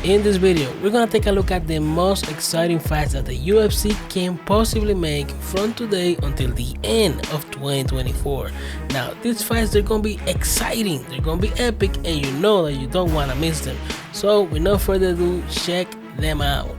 In this video, we're gonna take a look at the most exciting fights that the UFC can possibly make from today until the end of 2024. Now, these fights, they're gonna be exciting, they're gonna be epic, and you know that you don't wanna miss them. So, with no further ado, check them out.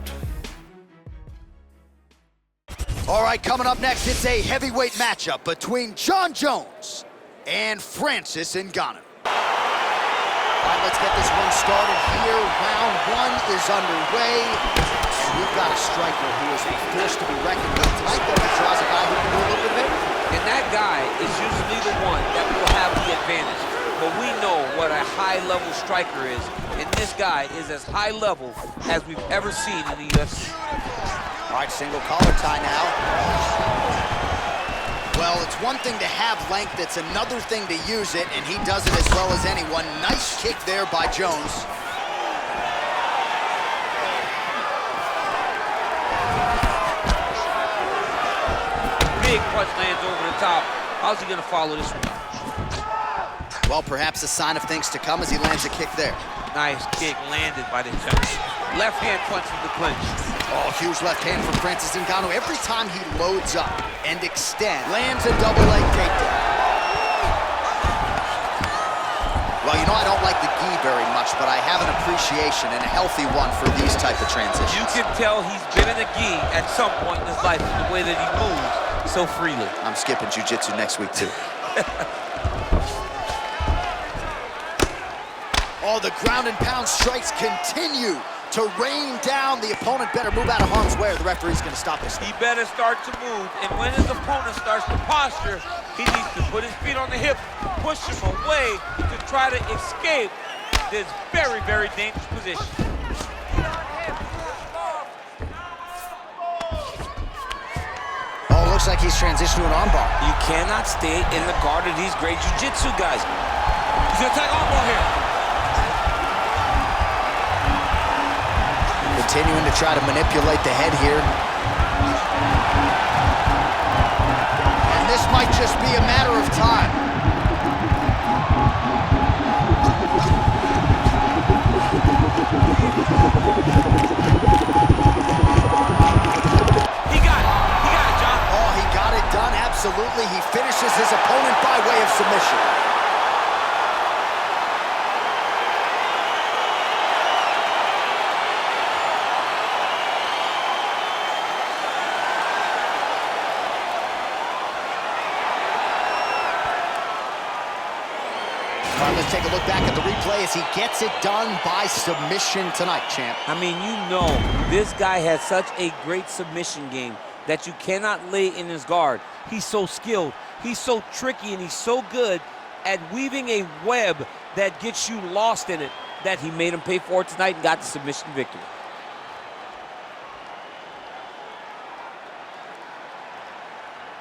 All right, coming up next, it's a heavyweight matchup between Jon Jones and Francis Ngannou. All right, let's get this one started here. Round one is underway. And we've got a striker who is a force to be reckoned with tonight. Though he draws a guy who can do a little bit of everything. And that guy is usually the one that will have the advantage. But we know what a high-level striker is. And this guy is as high-level as we've ever seen in the UFC. All right, single collar tie now. Well, it's one thing to have length, it's another thing to use it, and he does it as well as anyone. Nice kick there by Jones. Big punch lands over the top. How's he gonna follow this one up? Well, perhaps a sign of things to come as he lands a kick there. Nice kick landed by the judge. Left hand punch from the clinch. Oh, huge left hand from Francis Ngannou. Every time he loads up and extends, lands a double leg takedown. Well, you know, I don't like the gi very much, but I have an appreciation and a healthy one for these type of transitions. You can tell he's been in a gi at some point in his life in the way that he moves so freely. I'm skipping jiu-jitsu next week, too. Oh, the ground and pound strikes continue to rain down. The opponent better move out of harm's way or the referee's going to stop this. He better start to move, and when his opponent starts to posture, he needs to put his feet on the hip, push him away to try to escape this very, very dangerous position. Oh, looks like he's transitioned to an armbar. You cannot stay in the guard of these great jiu-jitsu guys. He's going to attack armbar here. Continuing to try to manipulate the head here. And this might just be a matter of time. He got it, John. Oh, he got it done, absolutely. He finishes his opponent by way of submission. All right, let's take a look back at the replay as he gets it done by submission tonight, champ. I mean, you know, this guy has such a great submission game that you cannot lay in his guard. He's so skilled, he's so tricky, and he's so good at weaving a web that gets you lost in it that he made him pay for it tonight and got the submission victory.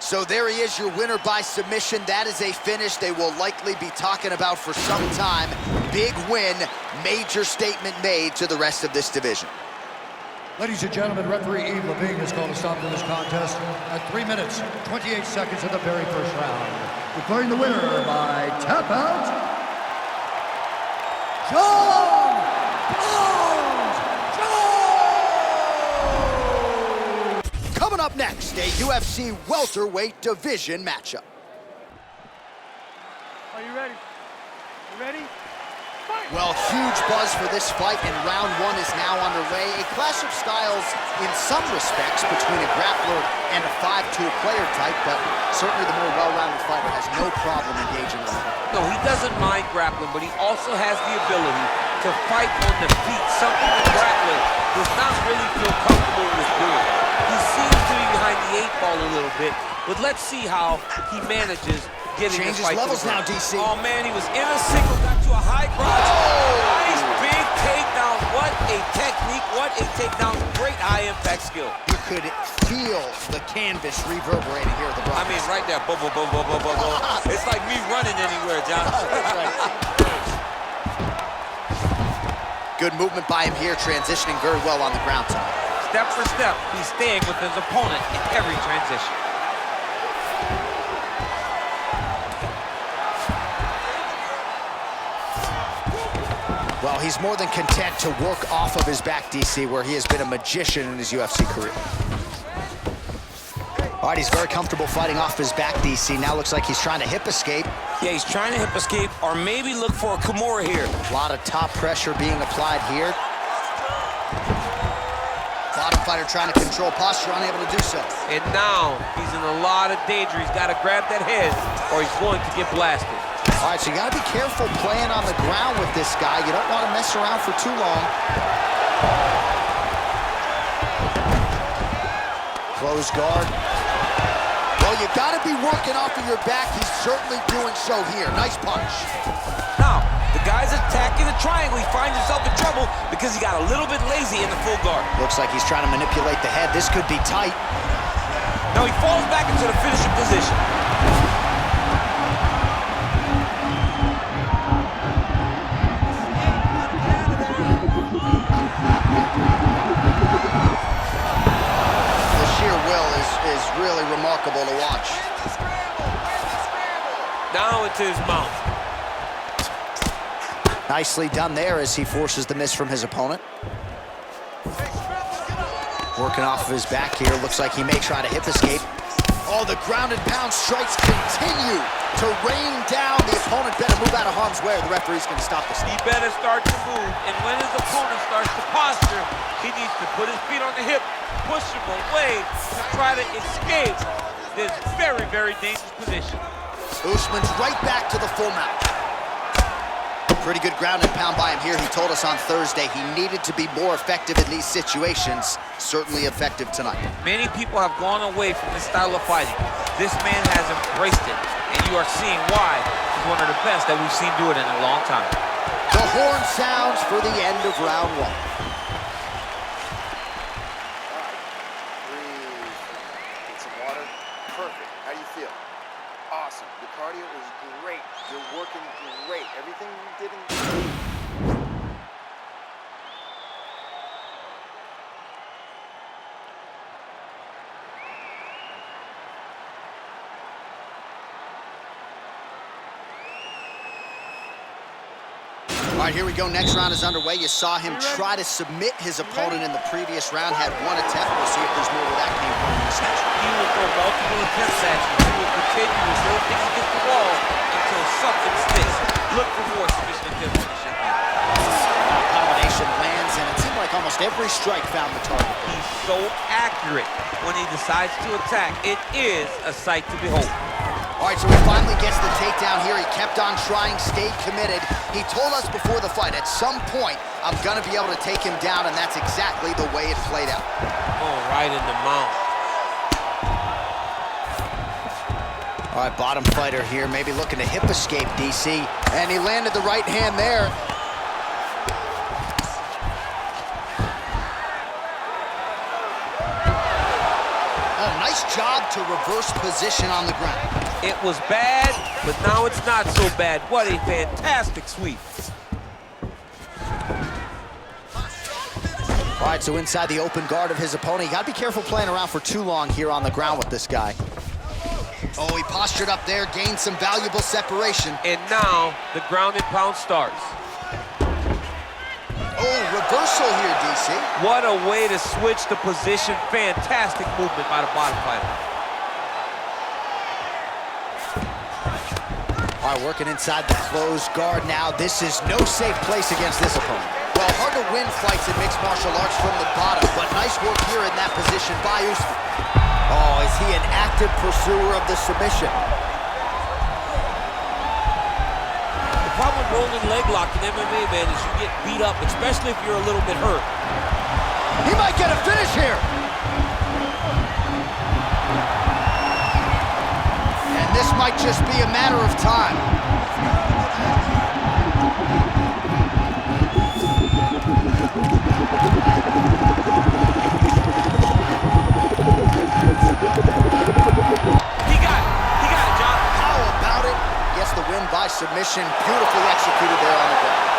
So there he is, your winner by submission. That is a finish they will likely be talking about for some time. Big win, major statement made to the rest of this division. Ladies and gentlemen, referee Yves Levine has called a stop to this contest at 3 minutes, 28 seconds of the very first round. Declaring the winner by tap out, Jon Jones! Coming up next, a UFC welterweight division matchup. Are you ready? You ready? Fight! Well, huge buzz for this fight, and round one is now underway. A clash of styles in some respects between a grappler and a 5'2" player type, but certainly the more well-rounded fighter has no problem engaging with him. No, he doesn't mind grappling, but he also has the ability to fight on the feet, something the grappler does not really feel comfortable with doing. He seems to be behind the 8 ball a little bit, but let's see how he manages getting this fight. Changes levels now, DC. Oh man, he was in a single, got to a high crotch. Nice big takedown. What a technique, what a takedown. Great high impact skill. You could feel the canvas reverberating here at the broadcast. I mean, right there, boom, boom, boom, boom, boom, boom, boom. It's like me running anywhere, John. That's right. Good movement by him here, transitioning very well on the ground tonight. Step for step, he's staying with his opponent in every transition. Well, he's more than content to work off of his back, DC, where he has been a magician in his UFC career. All right, he's very comfortable fighting off his back, DC. Now looks like he's trying to hip escape. Yeah, he's trying to hip escape or maybe look for a Kimura here. A lot of top pressure being applied here. Bottom fighter trying to control posture, unable to do so. And now he's in a lot of danger. He's got to grab that head or he's going to get blasted. All right, so you got to be careful playing on the ground with this guy. You don't want to mess around for too long. Close guard. Well, you got to be working off of your back. He's certainly doing so here. Nice punch. Now, the guy's attacking the triangle. He finds himself in trouble because he got a little bit lazy in the full guard. Looks like he's trying to manipulate the head. This could be tight. Now he falls back into the finishing position. The sheer will is really remarkable to watch. Now into his mouth. Nicely done there as he forces the miss from his opponent. Working off of his back here. Looks like he may try to hip escape. Oh, the ground and pound strikes continue to rain down. The opponent better move out of harm's way or the referee's going to stop this. He better start to move, and when his opponent starts to posture, he needs to put his feet on the hip, push him away to try to escape this very, very dangerous position. Usman's right back to the full mount. Pretty good ground and pound by him here. He told us on Thursday he needed to be more effective in these situations. Certainly effective tonight. Many people have gone away from this style of fighting. This man has embraced it, and you are seeing why he's one of the best that we've seen do it in a long time. The horn sounds for the end of round one. Breathe. Get some water. Perfect. How do you feel? Awesome. Your cardio was great. You're working great. Everything you did in... All right, here we go. Next round is underway. You saw him try to submit his opponent in the previous round. Had one attempt. We'll see if there's more where that came from in this section. He will throw multiple attempts at you. He will continue to throw things against the wall until something sticks. Look for more submission attempts in the championship. Combination lands, and it seemed like almost every strike found the target. He's so accurate when he decides to attack. It is a sight to behold. All right, so he finally gets the takedown here. He kept on trying, stayed committed. He told us before the fight, at some point, I'm going to be able to take him down, and that's exactly the way it played out. Oh, right in the mouth. All right, bottom fighter here, maybe looking to hip escape, DC. And he landed the right hand there. Oh, nice job to reverse position on the ground. It was bad, but now it's not so bad. What a fantastic sweep. All right, so inside the open guard of his opponent. You got to be careful playing around for too long here on the ground with this guy. Oh, he postured up there, gained some valuable separation. And now the ground and pound starts. Oh, reversal here, DC. What a way to switch the position. Fantastic movement by the bottom fighter. All right, working inside the closed guard now. This is no safe place against this opponent. Well, hard to win fights in mixed martial arts from the bottom, but nice work here in that position by Usman. Oh, is he an active pursuer of the submission? The problem with rolling leg lock in MMA, man, is you get beat up, especially if you're a little bit hurt. He might get a finish here. And this might just be a matter of time. He got it, John. How about it? Gets the win by submission. Beautifully executed there on the ground.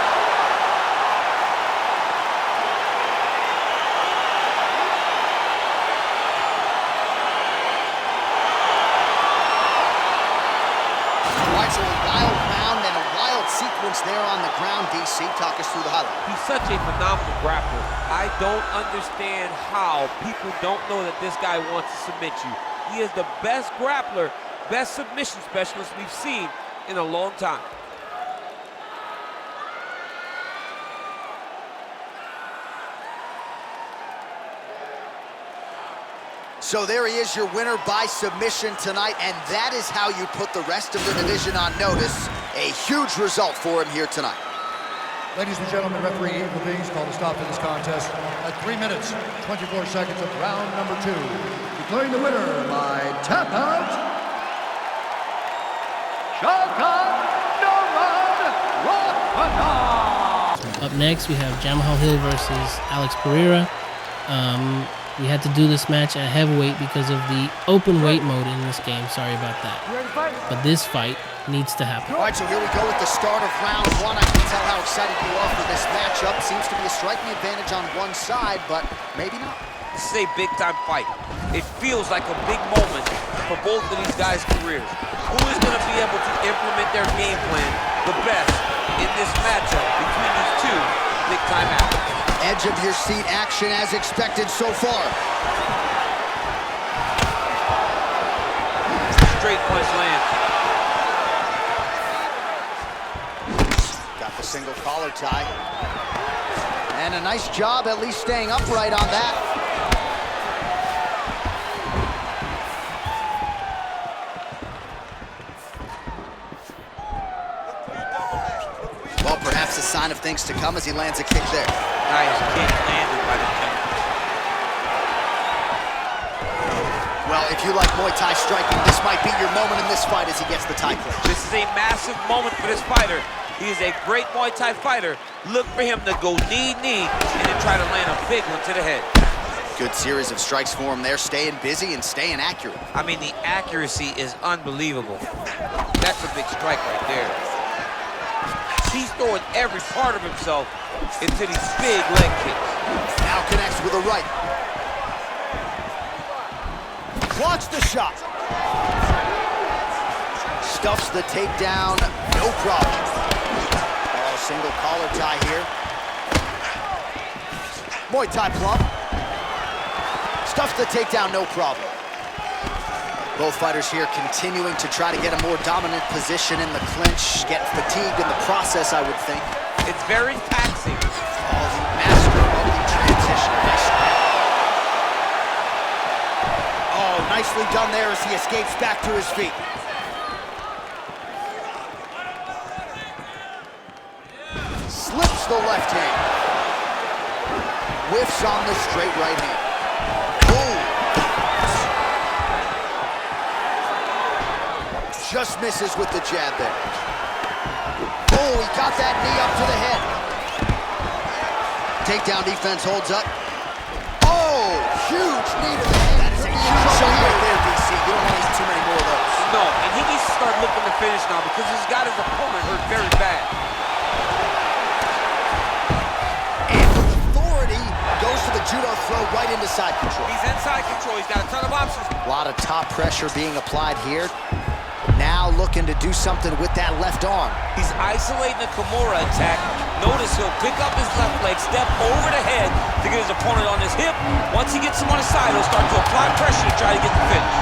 All right, so a wild DC. Talk us through the highlight. He's such a phenomenal grappler. I don't understand how people don't know that this guy wants to submit you. He is the best grappler, best submission specialist we've seen in a long time. So there he is, your winner by submission tonight, and that is how you put the rest of the division on notice. A huge result for him here tonight. Ladies and gentlemen, referee Eagle Beings called a stop to this contest at 3 minutes, 24 seconds of round number 2. Declaring the winner by tap out, Up next, we have Jamahal Hill versus Alex Pereira. We had to do this match at heavyweight because of the open weight mode in this game. Sorry about that. But this fight needs to happen. All right, so here we go with the start of round 1. I can tell how excited you are for this matchup. Seems to be a striking advantage on one side, but maybe not. This is a big-time fight. It feels like a big moment for both of these guys' careers. Who is going to be able to implement their game plan the best in this matchup between these two big-time athletes? Edge of your seat action as expected so far. Straight punch lands. Got the single collar tie. And a nice job at least staying upright on that. Well, perhaps a sign of things to come as he lands a kick there. Nice kick landed by the champ. Well, if you like Muay Thai striking, this might be your moment in this fight as he gets the tie clinch. This is a massive moment for this fighter. He is a great Muay Thai fighter. Look for him to go knee-knee and then try to land a big one to the head. Good series of strikes for him there, staying busy and staying accurate. I mean, the accuracy is unbelievable. That's a big strike right there. He's throwing every part of himself into these big leg kicks. Now connects with a right. Blocks the shot. Stuffs the takedown, no problem. Oh, single collar tie here. Muay Thai plump. Stuffs the takedown, no problem. Both fighters here continuing to try to get a more dominant position in the clinch, getting fatigued in the process, I would think. It's very taxing. Oh, the master of the transition. Nice. Oh, nicely done there as he escapes back to his feet. Slips the left hand. Whiffs on the straight right hand. Just misses with the jab there. Oh, he got that knee up to the head. Takedown defense holds up. Oh, huge knee to the head. That is a huge shot right there, DC. You don't want to see too many more of those. No, and he needs to start looking to finish now because he's got his opponent hurt very bad. And authority goes to the judo throw right into side control. He's inside control. He's got a ton of options. A lot of top pressure being applied here. Now looking to do something with that left arm. He's isolating the Kimura attack. Notice he'll pick up his left leg, step over the head to get his opponent on his hip. Once he gets him on his side, he'll start to apply pressure to try to get the finish.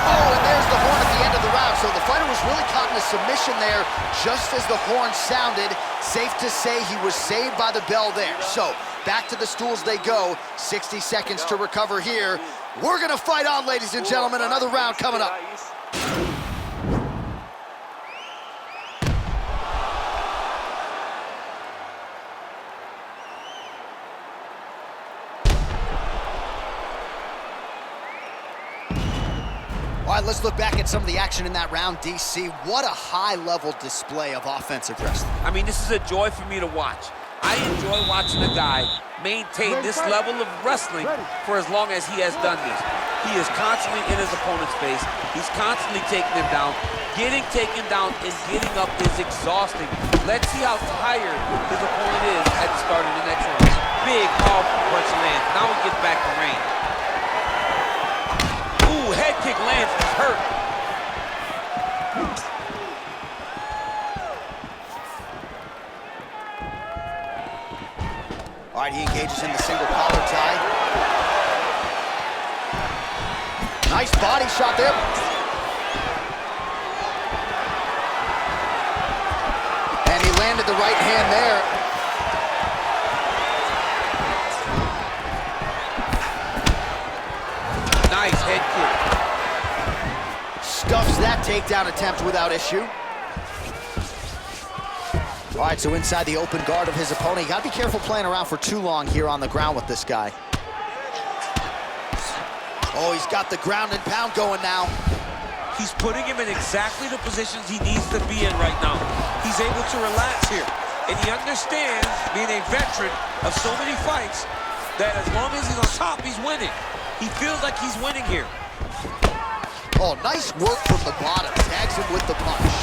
Oh, and there's the horn at the end of the round. So the fighter was really caught in a submission there just as the horn sounded. Safe to say he was saved by the bell there. So back to the stools they go. 60 seconds to recover here. We're gonna fight on, ladies and gentlemen. Another round coming up. All right, let's look back at some of the action in that round, DC. What a high-level display of offensive wrestling. I mean, this is a joy for me to watch. I enjoy watching a guy maintain this level of wrestling for as long as he has done this. He is constantly in his opponent's face. He's constantly taking him down. Getting taken down and getting up is exhausting. Let's see how tired his opponent is at the start of the next round. Big, powerful punch lands. Now he gets back to range. Ooh, head kick lands. He's hurt. All right, he engages in the single collar tie. Nice body shot there. And he landed the right hand there. Nice head kick. Stuffs that takedown attempt without issue. All right, so inside the open guard of his opponent. You gotta be careful playing around for too long here on the ground with this guy. Oh, he's got the ground and pound going now. He's putting him in exactly the positions he needs to be in right now. He's able to relax here. And he understands, being a veteran of so many fights, that as long as he's on top, he's winning. He feels like he's winning here. Oh, nice work from the bottom. Tags him with the punch.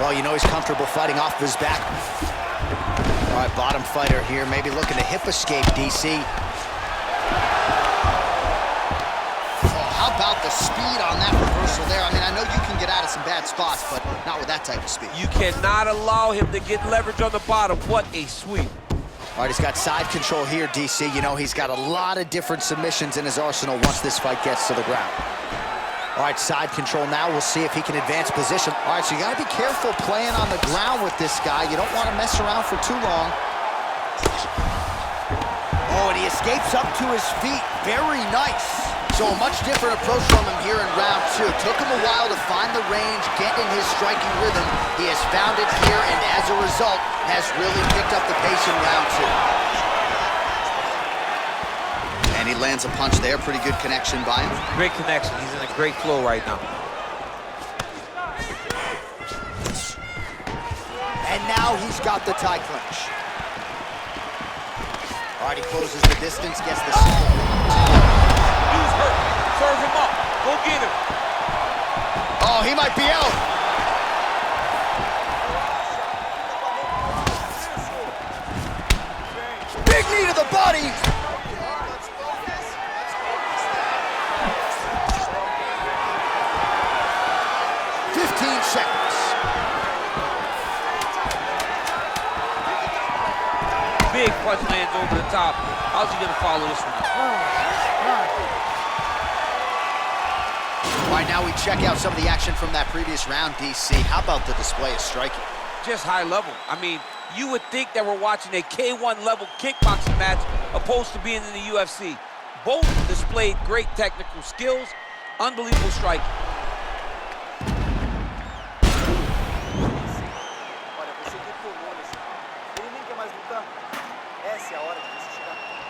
Well, you know he's comfortable fighting off of his back. All right, bottom fighter here, maybe looking to hip escape, DC. How about the speed on that reversal there? I mean, I know you can get out of some bad spots, but not with that type of speed. You cannot allow him to get leverage on the bottom. What a sweep. All right, he's got side control here, DC. You know, he's got a lot of different submissions in his arsenal once this fight gets to the ground. All right, side control now. We'll see if he can advance position. All right, so you got to be careful playing on the ground with this guy. You don't want to mess around for too long. Oh, and he escapes up to his feet. Very nice. So a much different approach from him here in round two. Took him a while to find the range, get in his striking rhythm. He has found it here, and as a result, has really picked up the pace in round two. And he lands a punch there. Pretty good connection by him. Great connection. He's in a great flow right now. And now he's got the tie clinch. All right, he closes the distance, gets the single. He's hurt. Serve him up. Go get him. Oh, he might be out. Big knee to the body. Seconds. Big punch lands over the top. How's he gonna follow this one? All right, now we check out some of the action from that previous round, DC. How about the display of striking? Just high level. I mean, you would think that we're watching a K1 level kickboxing match opposed to being in the UFC. Both displayed great technical skills, unbelievable striking.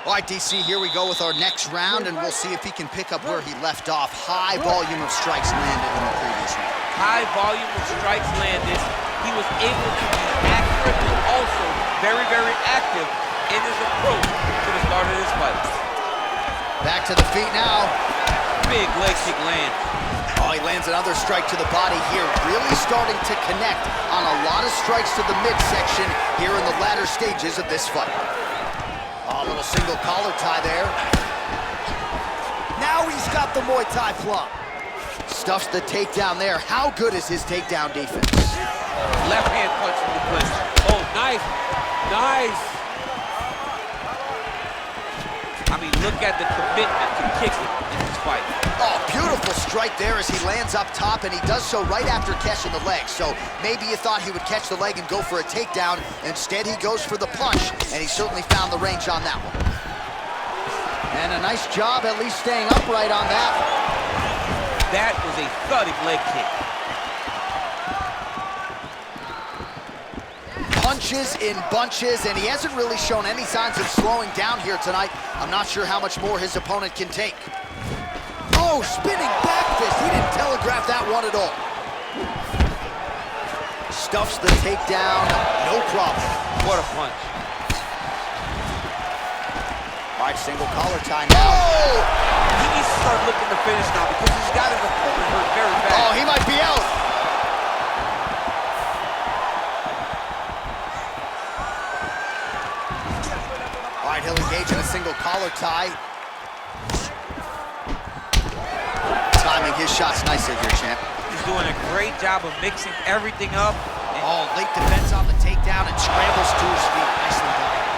All right, DC, here we go with our next round, and we'll see if he can pick up where he left off. High volume of strikes landed in the previous round. High volume of strikes landed. He was able to be accurate and also very, very active in his approach to the start of this fight. Back to the feet now. Big leg kick lands. Oh, he lands another strike to the body here. Really starting to connect on a lot of strikes to the midsection here in the latter stages of this fight. Oh, a little single collar tie there. Now he's got the Muay Thai plum. Stuffs the takedown there. How good is his takedown defense? Left hand punch from the clinch. Oh, nice. Nice. I mean, look at the commitment to kicking in this fight. Oh, beautiful strike there as he lands up top, and he does so right after catching the leg. So maybe you thought he would catch the leg and go for a takedown. Instead, he goes for the punch, and he certainly found the range on that one. And a nice job at least staying upright on that. That was a thudding leg kick. Punches in bunches, and he hasn't really shown any signs of slowing down here tonight. I'm not sure how much more his opponent can take. Oh, spinning back fist. He didn't telegraph that one at all. Stuffs the takedown, no problem. What a punch. All right, single collar tie now. Oh! He needs to start looking to finish now because he's got his opponent hurt very bad. Oh, he might be out. All right, he'll engage in a single collar tie. Timing his shots nicely here, champ. He's doing a great job of mixing everything up. Oh, late defense on the takedown and scrambles to his feet. Nicely done.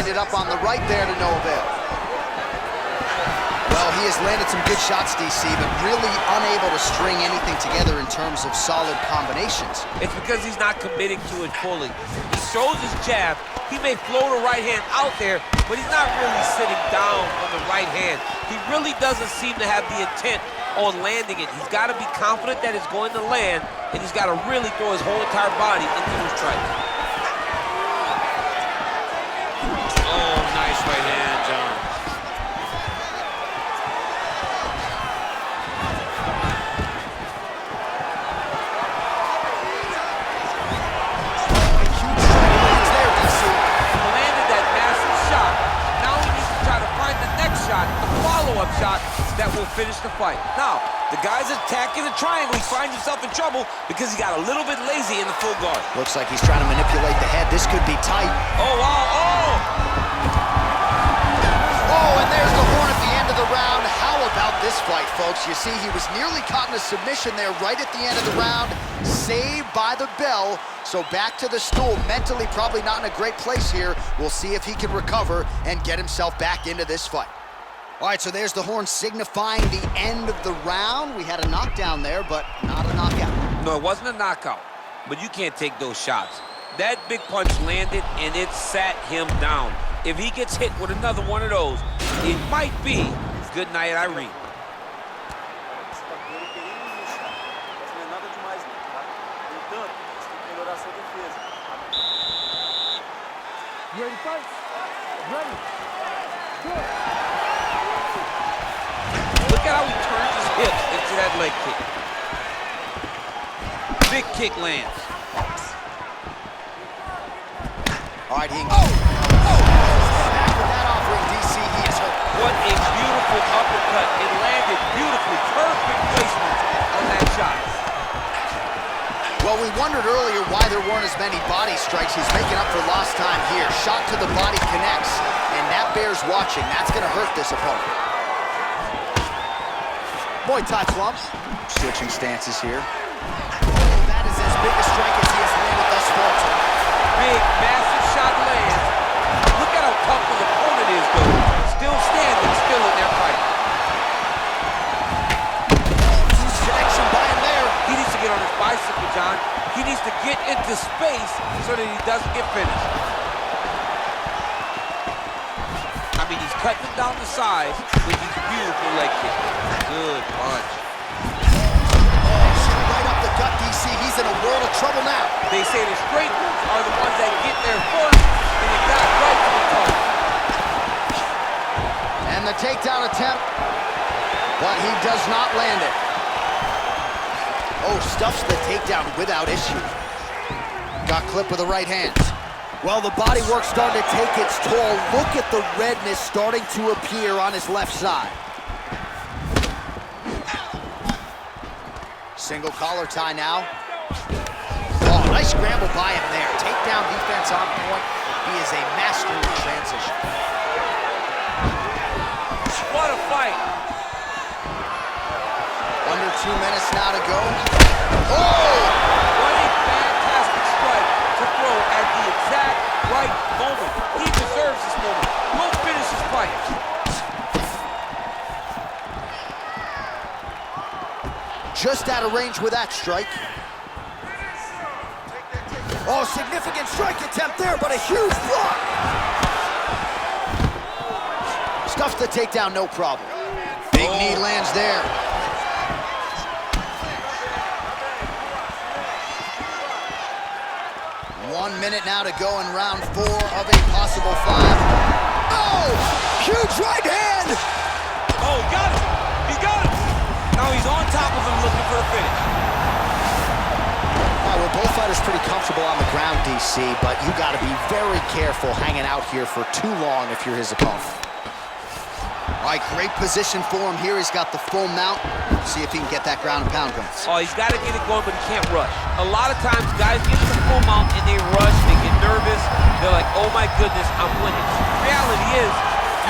lined it up on the right there to no avail. Well, he has landed some good shots, DC, but really unable to string anything together in terms of solid combinations. It's because he's not committing to it fully. He throws his jab. He may float a right hand out there, but he's not really sitting down on the right hand. He really doesn't seem to have the intent on landing it. He's got to be confident that it's going to land, and he's got to really throw his whole entire body into those strikes. Oh, nice right hand, John. Shot that will finish the fight. Now, the guy's attacking the triangle. He finds himself in trouble because he got a little bit lazy in the full guard. Looks like he's trying to manipulate the head. This could be tight. Oh, wow. Oh, and there's the horn at the end of the round. How about this fight, folks? You see, he was nearly caught in a submission there right at the end of the round. Saved by the bell. So back to the stool. Mentally, probably not in a great place here. We'll see if he can recover and get himself back into this fight. All right, so there's the horn signifying the end of the round. We had a knockdown there, but not a knockout. No, it wasn't a knockout, but you can't take those shots. That big punch landed, and it sat him down. If he gets hit with another one of those, it might be good night, Irene. You ready to fight? Ready. Good. Look at how he turns his hips into that leg kick. Big kick lands. All right, back with that offering, DC. He is hurt. What a beautiful uppercut. It landed beautifully. Perfect placement on that shot. Well, we wondered earlier why there weren't as many body strikes. He's making up for lost time here. Shot to the body connects, and that bears watching. That's going to hurt this opponent. Muay Thai club. Switching stances here. That is as big a strike as he has landed thus far tonight. Big, massive shot lands. Look at how tough his opponent is, though. Still standing, still in their fight. Connection by him there. He needs to get on his bicycle, John. He needs to get into space so that he doesn't get finished. I mean, he's cutting it down the sides with these beautiful leg kicks. Good punch. Right up the gut, DC. He's in a world of trouble now. They say the straight ones are the ones that get there first, and he got right to the target. And the takedown attempt, but he does not land it. Oh, stuffs the takedown without issue. Got clipped with the right hand. Well, the body work's starting to take its toll. Look at the redness starting to appear on his left side. Single collar tie now. Oh, nice scramble by him there. Takedown defense on point. He is a master in transition. What a fight. Under 2 minutes now to go. Oh! What a fantastic strike to throw at the exact right moment. He deserves this moment. We'll finish his fight. Just out of range with that strike. Oh, significant strike attempt there, but a huge block. Stuffs the takedown, no problem. Big knee lands there. One minute now to go in round 4 of a possible 5. Oh, huge right hand. Oh, he got it. He got it. Now he's on top of him looking for the finish. All right, well, both fighters pretty comfortable on the ground, DC, but you got to be very careful hanging out here for too long if you're his opponent. All right, great position for him here. He's got the full mount. See if he can get that ground and pound going. Oh, he's got to get it going, but he can't rush. A lot of times, guys get to the full mount and they rush, they get nervous. They're like, oh my goodness, I'm winning. The reality is,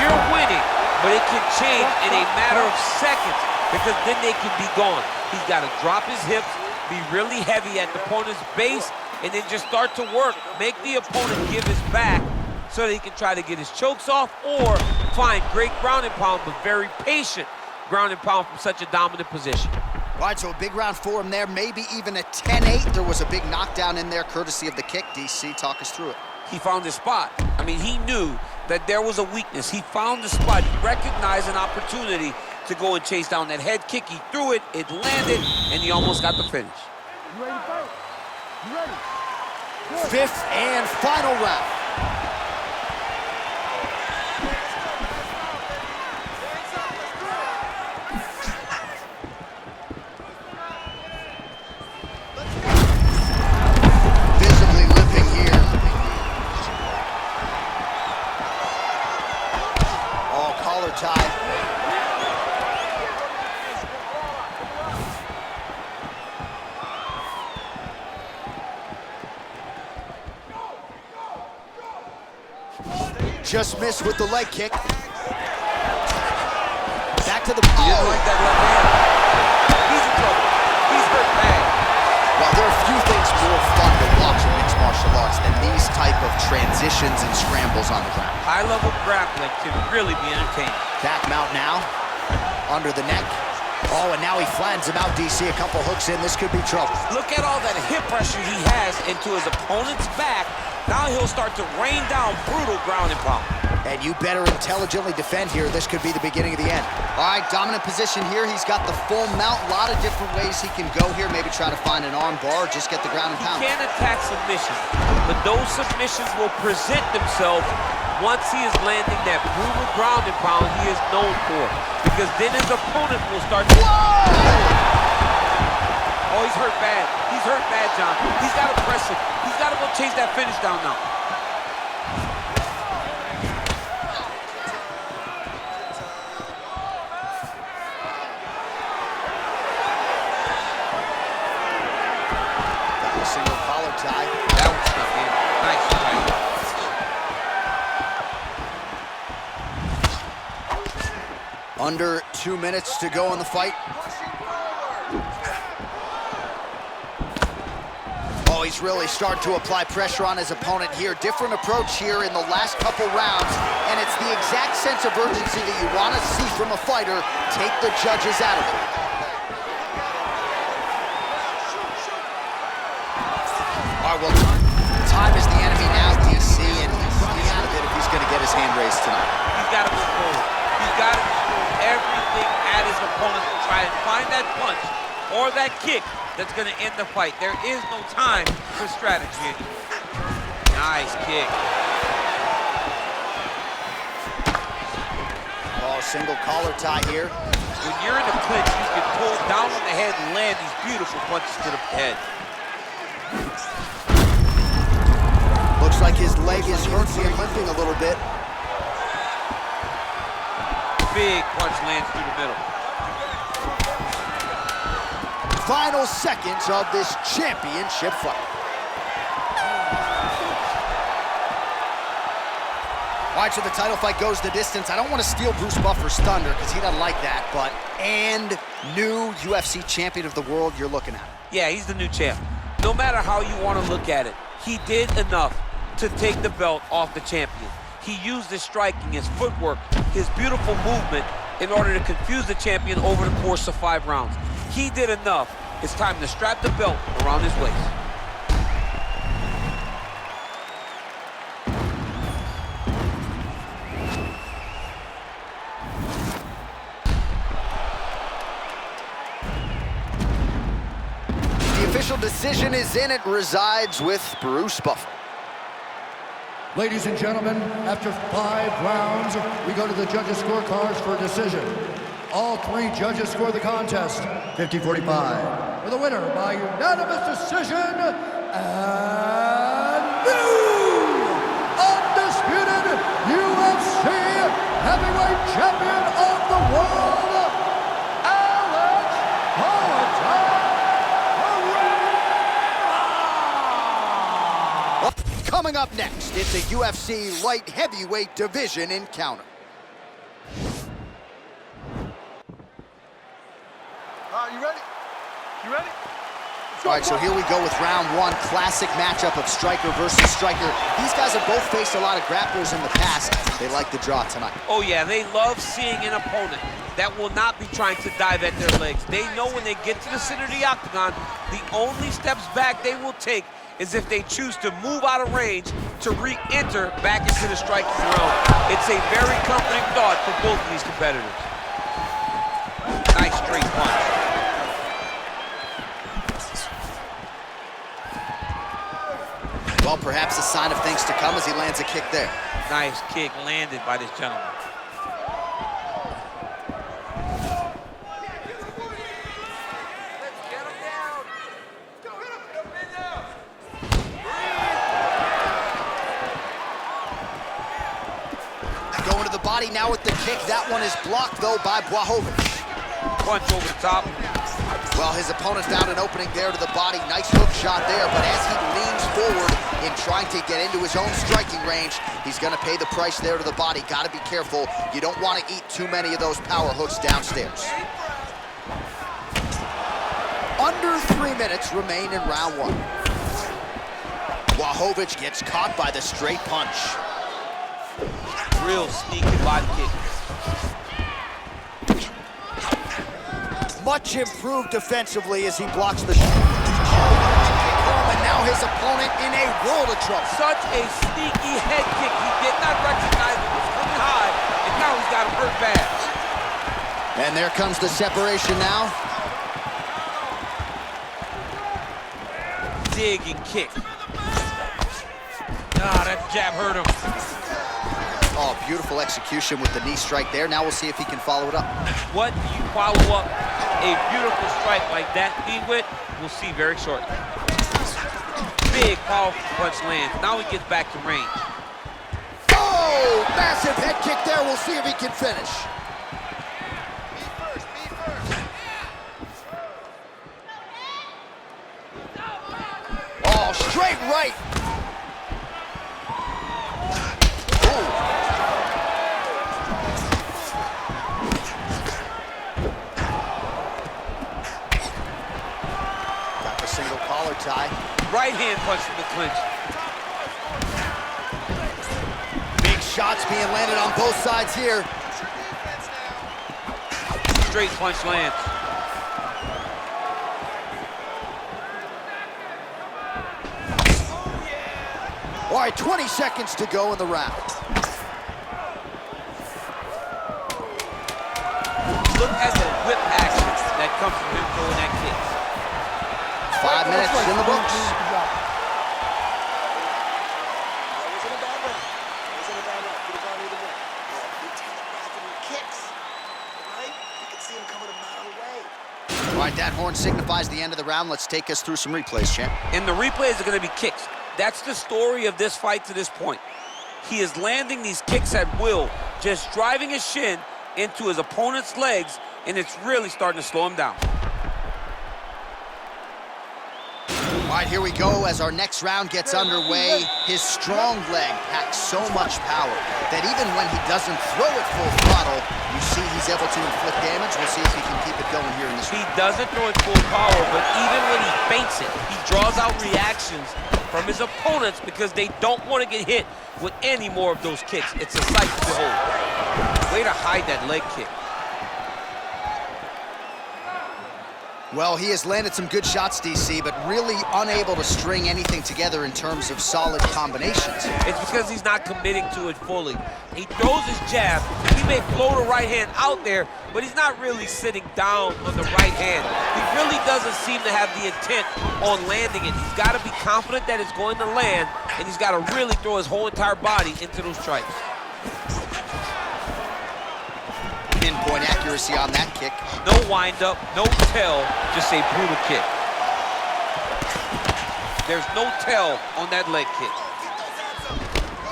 you're winning, but it can change in a matter of seconds, because then they can be gone. He's got to drop his hips, be really heavy at the opponent's base, and then just start to work. Make the opponent give his back so that he can try to get his chokes off or find great ground and pound, but very patient ground and pound from such a dominant position. All right, so a big round for him there, maybe even a 10-8. There was a big knockdown in there, courtesy of the kick. DC, talk us through it. He found his spot. I mean, he knew that there was a weakness. He found the spot. He recognized an opportunity to go and chase down that head kick. He threw it, it landed, and he almost got the finish. You ready to fight? You ready? Good. Fifth and final round. Visibly limping here. Oh, collar tie. Just missed with the leg kick. Back to the... He didn't like that left hand. He's in trouble. He's hurt bad. Well, there are few things more fun to watch in mixed martial arts than these type of transitions and scrambles on the ground. High-level grappling can really be entertaining. Back mount now. Under the neck. Oh, and now he flattens him out, DC. A couple hooks in. This could be trouble. Look at all that hip pressure he has into his opponent's back. Now he'll start to rain down brutal ground and pound. And you better intelligently defend here. This could be the beginning of the end. All right, dominant position here. He's got the full mount. A lot of different ways he can go here. Maybe try to find an arm bar or just get the ground and pound. He can attack submissions, but those submissions will present themselves once he is landing that brutal ground and pound he is known for. Because then his opponent will start to... Oh, he's hurt bad. He's hurt bad, John. He's got to press it. He's got to go chase that finish down now. Got a single collar tie. That was tough, man. Nice fight. Under 2 minutes to go in the fight. Oh, he's really starting to apply pressure on his opponent here. Different approach here in the last couple rounds, and it's the exact sense of urgency that you want to see from a fighter. Take the judges out of it. All right, well, time is the enemy now, DC, and he's out of it if he's going to get his hand raised tonight. He's got to go forward. He's got to throw everything at his opponent to try and find that punch or that kick that's going to end the fight. There is no time for strategy. Nice kick. Oh, single collar tie here. When you're in a clinch, you can pull down on the head and land these beautiful punches to the head. Looks like his leg is hurting and limping a little bit. Big punch lands through the middle. Final seconds of this championship fight. All right, so the title fight goes the distance. I don't want to steal Bruce Buffer's thunder because he doesn't like that, but new UFC champion of the world you're looking at. Yeah, he's the new champ. No matter how you want to look at it, he did enough to take the belt off the champion. He used his striking, his footwork, his beautiful movement in order to confuse the champion over the course of 5 rounds. He did enough. It's time to strap the belt around his waist. The official decision is in. It resides with Bruce Buffer. Ladies and gentlemen, after 5 rounds, we go to the judges' scorecards for a decision. All 3 judges score the contest 50-45. For the winner by unanimous decision, and new undisputed UFC heavyweight champion of the world, Alex Pereira. Coming up next, it's a UFC light heavyweight division encounter. You ready? You ready? Let's All right, so here we go with round one. Classic matchup of striker versus striker. These guys have both faced a lot of grapplers in the past. They like the draw tonight. Oh yeah, they love seeing an opponent that will not be trying to dive at their legs. They know when they get to the center of the octagon, the only steps back they will take is if they choose to move out of range to re-enter back into the striking zone. It's a very comforting thought for both of these competitors. Nice straight punch. Well, perhaps a sign of things to come as he lands a kick there. Nice kick landed by this gentleman. Going to the body now with the kick. That one is blocked, though, by Błachowicz. Punch over the top. Well, his opponent found an opening there to the body. Nice hook shot there, but as he leans forward in trying to get into his own striking range, he's going to pay the price there to the body. Got to be careful. You don't want to eat too many of those power hooks downstairs. Under 3 minutes remain in round one. Błachowicz gets caught by the straight punch. Real sneaky body kick. Much improved defensively as he blocks the shot. And now his opponent in a world of trouble. Such a sneaky head kick. He did not recognize it was coming high, and now he's got him hurt bad. And there comes the separation now. Dig and kick. Ah, that jab hurt him. Oh, beautiful execution with the knee strike there. Now we'll see if he can follow it up. What do you follow up a beautiful strike like that with? We'll see very shortly. Big, powerful punch lands. Now he gets back to range. Oh, massive head kick there. We'll see if he can finish. Oh, straight right. Single collar tie. Right hand punch from the clinch. Big shots being landed on both sides here. Straight punch lands. All right, 20 seconds to go in the round. Look at the whip action that comes from him throwing that kick. 5 minutes in the books. All right, that horn signifies the end of the round. Let's take us through some replays, champ. And the replays are going to be kicks. That's the story of this fight to this point. He is landing these kicks at will, just driving his shin into his opponent's legs, and it's really starting to slow him down. All right, here we go as our next round gets underway. His strong leg packs so much power that even when he doesn't throw it full throttle, you see he's able to inflict damage. We'll see if he can keep it going here in this round. He doesn't throw it full power, but even when he feints it, he draws out reactions from his opponents because they don't want to get hit with any more of those kicks. It's a sight to behold. Way to hide that leg kick. Well, he has landed some good shots, DC, but really unable to string anything together in terms of solid combinations. It's because he's not committing to it fully. He throws his jab. He may float a right hand out there, but he's not really sitting down on the right hand. He really doesn't seem to have the intent on landing it. He's got to be confident that it's going to land, and he's got to really throw his whole entire body into those strikes. Pinpoint accuracy on that kick. No wind-up, no tell, just a brutal kick. There's no tell on that leg kick.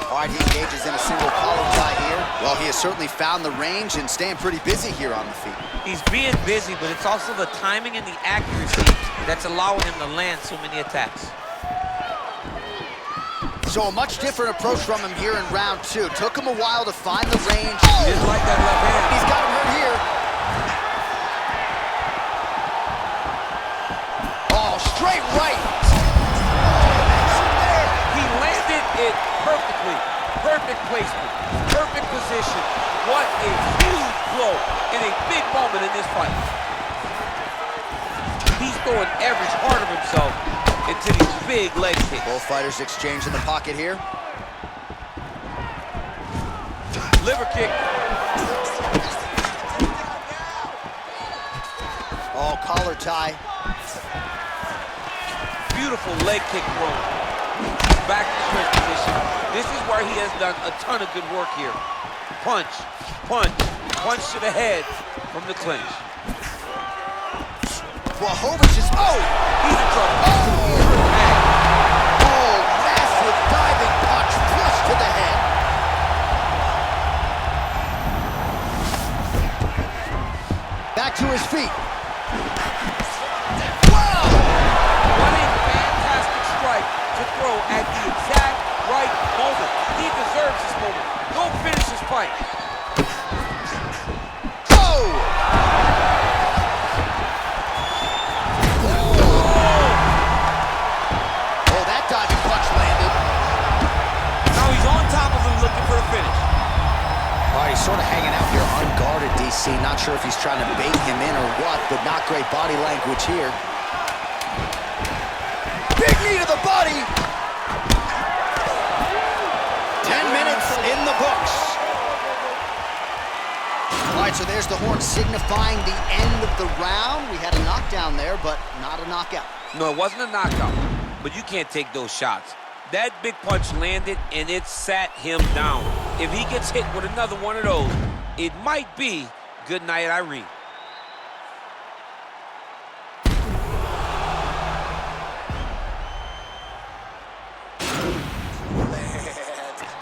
All right, he engages in a single collar tie here. Well, he has certainly found the range and staying pretty busy here on the feet. He's being busy, but it's also the timing and the accuracy that's allowing him to land so many attacks. So a much different approach from him here in round two. Took him a while to find the range. He didn't like that left hand. He's got him hurt here. Oh, straight Straight right. He landed it perfectly. Perfect placement, perfect position. What a huge blow in a big moment in this fight. He's throwing every part of himself into these big leg kicks. Both fighters exchange in the pocket here. Liver kick. Oh, collar tie. Beautiful leg kick throw. Back to clinch position. This is where he has done a ton of good work here. Punch, punch, punch to the head from the clinch. Blachowicz is, He's in trouble. Oh, massive diving punch, flush to the head. Back to his feet. Wow! What a fantastic strike to throw at the exact right moment. He deserves this moment. Go finish this fight. Oh! Oh, that diving punch landed. Now he's on top of him looking for the finish. All right, he's sort of hanging out here unguarded, DC. Not sure if he's trying to bait him in or what, but not great body language here. Big knee to the body. 10 minutes in the books. All right, so there's the horn signifying the end of the round. We had a knockdown there, but not a knockout. No, it wasn't a knockout, but you can't take those shots. That big punch landed, and it sat him down. If he gets hit with another one of those, it might be good night, Irene.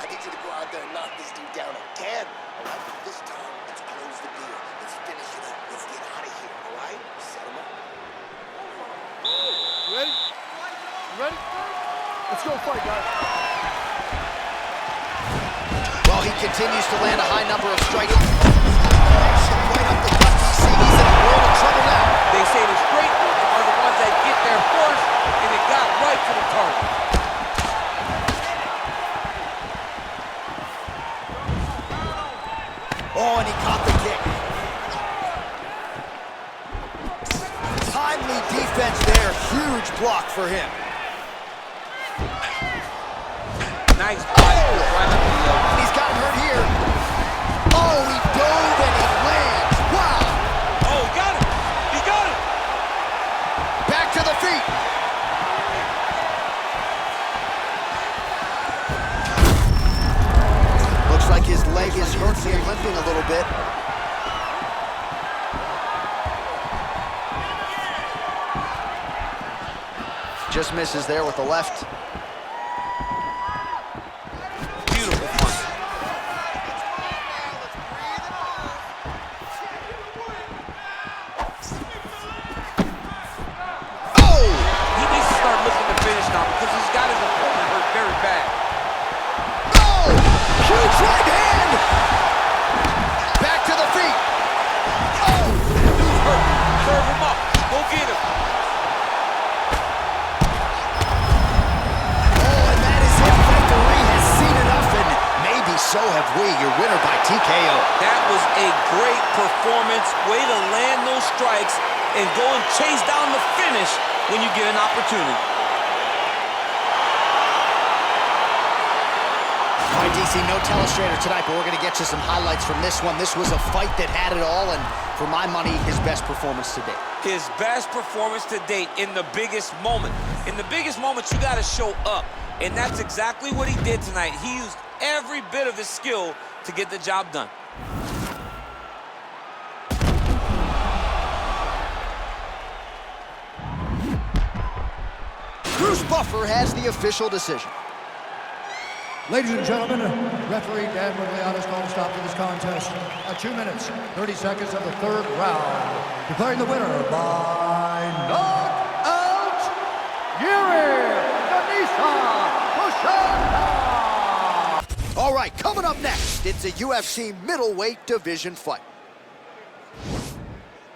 I need you to go out there and knock this dude down again. All right, but this time, let's close the deal. Let's finish it up. Let's get out of here, all right? Set him up. You ready? You ready? Let's go fight, guys. Well, he continues to land a high number of strikes. Right up the gut, DC. He's in a world of trouble now. They say the straight are the ones that get there first, and it got right to the target. Oh, and he caught the kick. Timely defense there. Huge block for him. Nice body right up the elbow. He's gotten hurt here. Oh, he dove and he lands. Wow. Oh, he got it. He got it. Back to the feet. Looks like his leg is hurt and limping a little bit. Just misses there with the left. Beautiful punch. Oh! He needs to start looking to finish now because he's got his opponent hurt very bad. Oh! Huge right hand! Back to the feet. Oh! Dude's hurt. Serve him up. Go get him. Oh, and that is it. Referee has seen enough, and maybe so have we. Your winner by TKO. That was a great performance. Way to land those strikes and go and chase down the finish when you get an opportunity. All right, DC, no telestrator tonight, but we're going to get you some highlights from this one. This was a fight that had it all, and for my money, his best performance to date. His best performance to date in the biggest moment. In the biggest moments, you got to show up, and that's exactly what he did tonight. He used every bit of his skill to get the job done. Bruce Buffer has the official decision. Ladies and gentlemen, referee Dan Middleweight called a stop to this contest at 2 minutes, 30 seconds of the third round, declaring the winner by knockout, Yuri Denisa. All right, coming up next, it's a UFC middleweight division fight.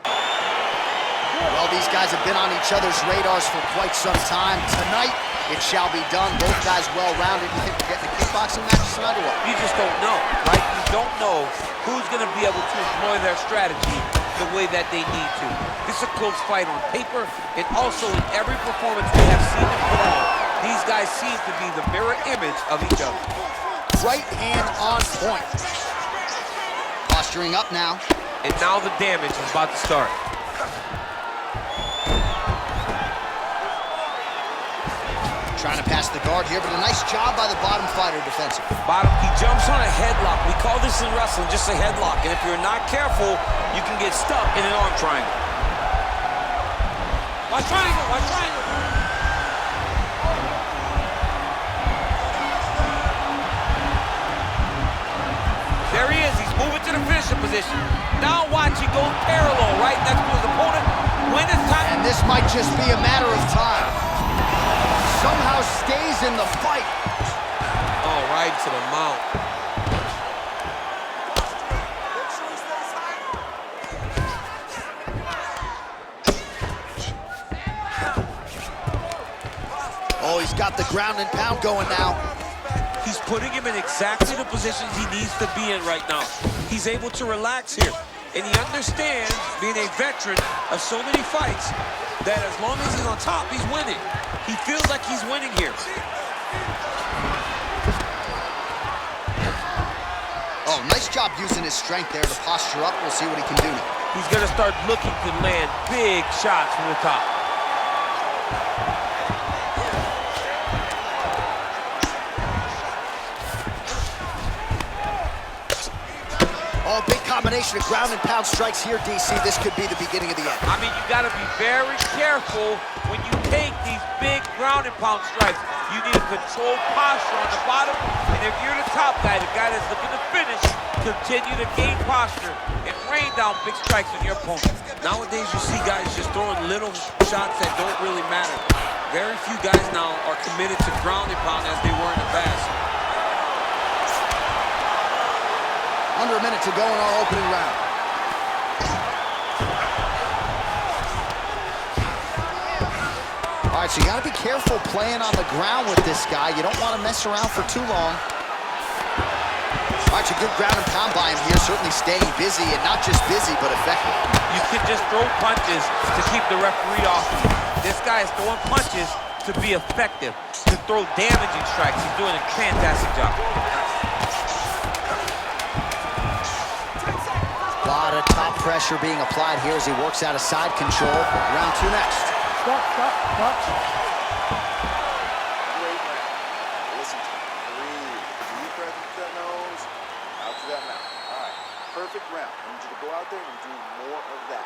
Well, these guys have been on each other's radars for quite some time. Tonight, it shall be done. Both guys well-rounded. You think we're getting a kickboxing match tonight or what? You just don't know, right? You don't know who's going to be able to employ their strategy the way that they need to. This is a close fight on paper, and also in every performance we have seen them put on. These guys seem to be the mirror image of each other. Right hand on point. Posturing up now. And now the damage is about to start. Trying to pass the guard here, but a nice job by the bottom fighter defensively. Bottom, he jumps on a headlock. We call this in wrestling just a headlock. And if you're not careful, you can get stuck in an arm triangle. Watch triangle, watch triangle. There he is, he's moving to the finisher position. Now watch, he goes parallel, right next to his opponent. When it's time. And this might just be a matter of time. Somehow stays in the fight. Oh, right to the mount. Oh, he's got the ground and pound going now. He's putting him in exactly the positions he needs to be in right now. He's able to relax here. And he understands, being a veteran of so many fights, that as long as he's on top, he's winning. He feels like he's winning here. Oh, nice job using his strength there to posture up. We'll see what he can do now. He's going to start looking to land big shots from the top. Oh, big combination of ground and pound strikes here, DC. This could be the beginning of the end. I mean, you got to be very careful when you take these big ground and pound strikes. You need a controlled posture on the bottom, and if you're the top guy, the guy that's looking to finish, continue to gain posture and rain down big strikes on your opponent. Nowadays, you see guys just throwing little shots that don't really matter. Very few guys now are committed to ground and pound as they were in the past. Under a minute to go in our opening round. All right, so you got to be careful playing on the ground with this guy. You don't want to mess around for too long. All right, so good ground and pound by him here, certainly staying busy, and not just busy, but effective. You can just throw punches to keep the referee off you. This guy is throwing punches to be effective, to throw damaging strikes. He's doing a fantastic job. A lot of top pressure being applied here as he works out of side control. Round two next. Stop, stop, stop. Great round. Listen to me. Breathe. Deep breath into that nose, out to that mouth. All right. Perfect round. I need you to go out there and do more of that.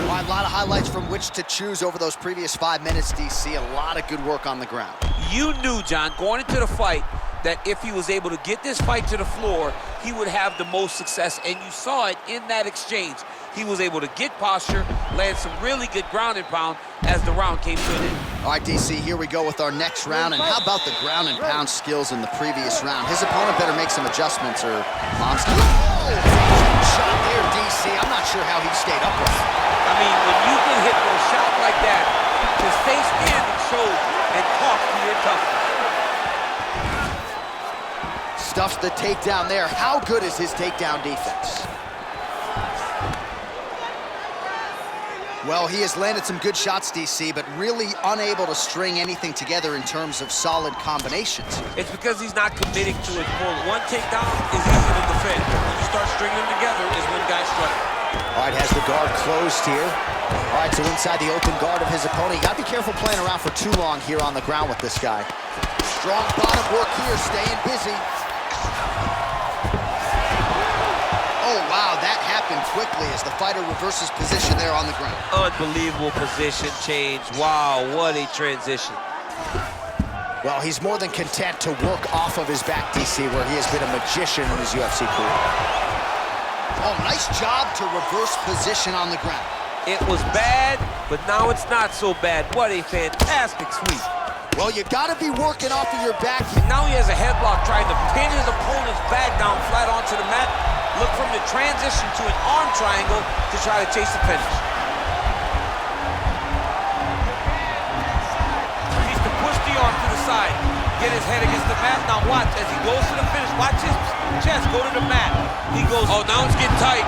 All right, a lot of highlights from which to choose over those previous 5 minutes, DC. A lot of good work on the ground. You knew, John, going into the fight, that if he was able to get this fight to the floor, he would have the most success, and you saw it in that exchange. He was able to get posture, land some really good ground and pound as the round came to an end. All right, DC, here we go with our next round, and how about the ground and pound skills in the previous round? His opponent better make some adjustments or mom's gonna... Oh, shot there, DC. I'm not sure how he stayed upright. I mean, when you can hit those shots like that, to stay standing shows and talk to your toughness. Stuffs the takedown there. How good is his takedown defense? Well, he has landed some good shots, DC, but really unable to string anything together in terms of solid combinations. It's because he's not committing to it full. One takedown is easy to defend. When you start stringing them together is when guys strike. All right, has the guard closed here. All right, so inside the open guard of his opponent. You gotta be careful playing around for too long here on the ground with this guy. Strong bottom work here, staying busy. Oh, wow, that happened quickly as the fighter reverses position there on the ground. Unbelievable position change. Wow, what a transition. Well, he's more than content to work off of his back, DC, where he has been a magician in his UFC career. Oh, nice job to reverse position on the ground. It was bad, but now it's not so bad. What a fantastic sweep. Well, you gotta be working off of your back. Now he has a headlock trying to pin his opponent's back down flat onto the mat. Look from the transition to an arm triangle to try to chase the finish. side. Get his head against the mat. Now watch as he goes to the finish. Watch his chest go to the mat. He goes, oh, now it's getting tight.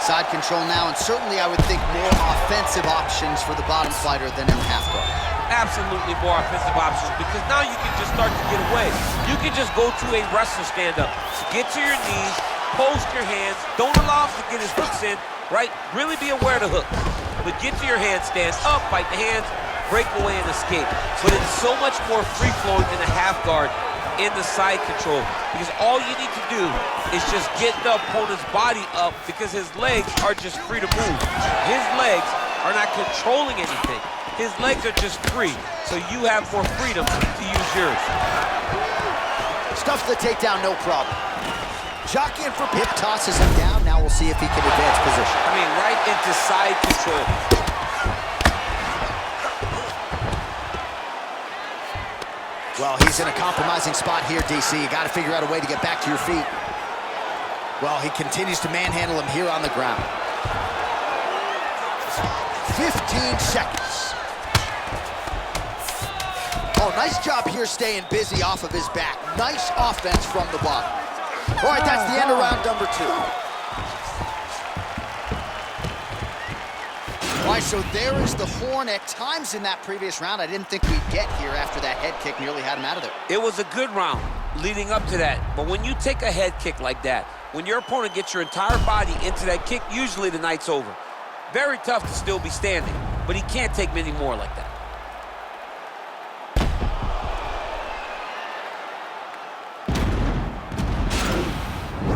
Side control now, and certainly I would think more offensive options for the bottom fighter than in the half guard. Absolutely more offensive options, because now you can just start to get away. You can just go to a wrestler stand-up. Get to your knees, post your hands, don't allow him to get his hooks in, right? Really be aware of the hooks. But get to your hands, stand up, fight the hands, break away and escape. But it's so much more free-flowing than a half guard in the side control, because all you need to do is just get the opponent's body up, because his legs are just free to move. His legs are not controlling anything. His legs are just free, so you have more freedom to use yours. Stuffs the takedown, no problem. Jockeying for hip, tosses him down. Now we'll see if he can advance position. I mean, right into side control. Well, he's in a compromising spot here, DC. You got to figure out a way to get back to your feet. Well, he continues to manhandle him here on the ground. 15 seconds. Oh, nice job here staying busy off of his back. Nice offense from the bottom. All right, that's the end of round number 2. All right, so there is the horn. At times in that previous round, I didn't think we'd get here after that head kick nearly had him out of there. It was a good round leading up to that, but when you take a head kick like that, when your opponent gets your entire body into that kick, usually the night's over. Very tough to still be standing, but he can't take many more like that.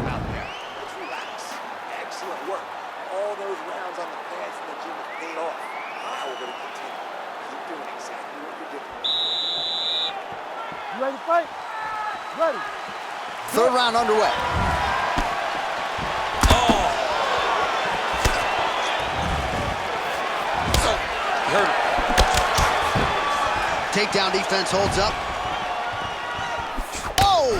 Out there. Let's relax. Excellent work. All those rounds on the pads in the gym have paid off. Now we're going to continue. Keep doing exactly what you're doing. You ready to fight? Ready. Third round underway. Hurt him. Takedown defense holds up. Oh!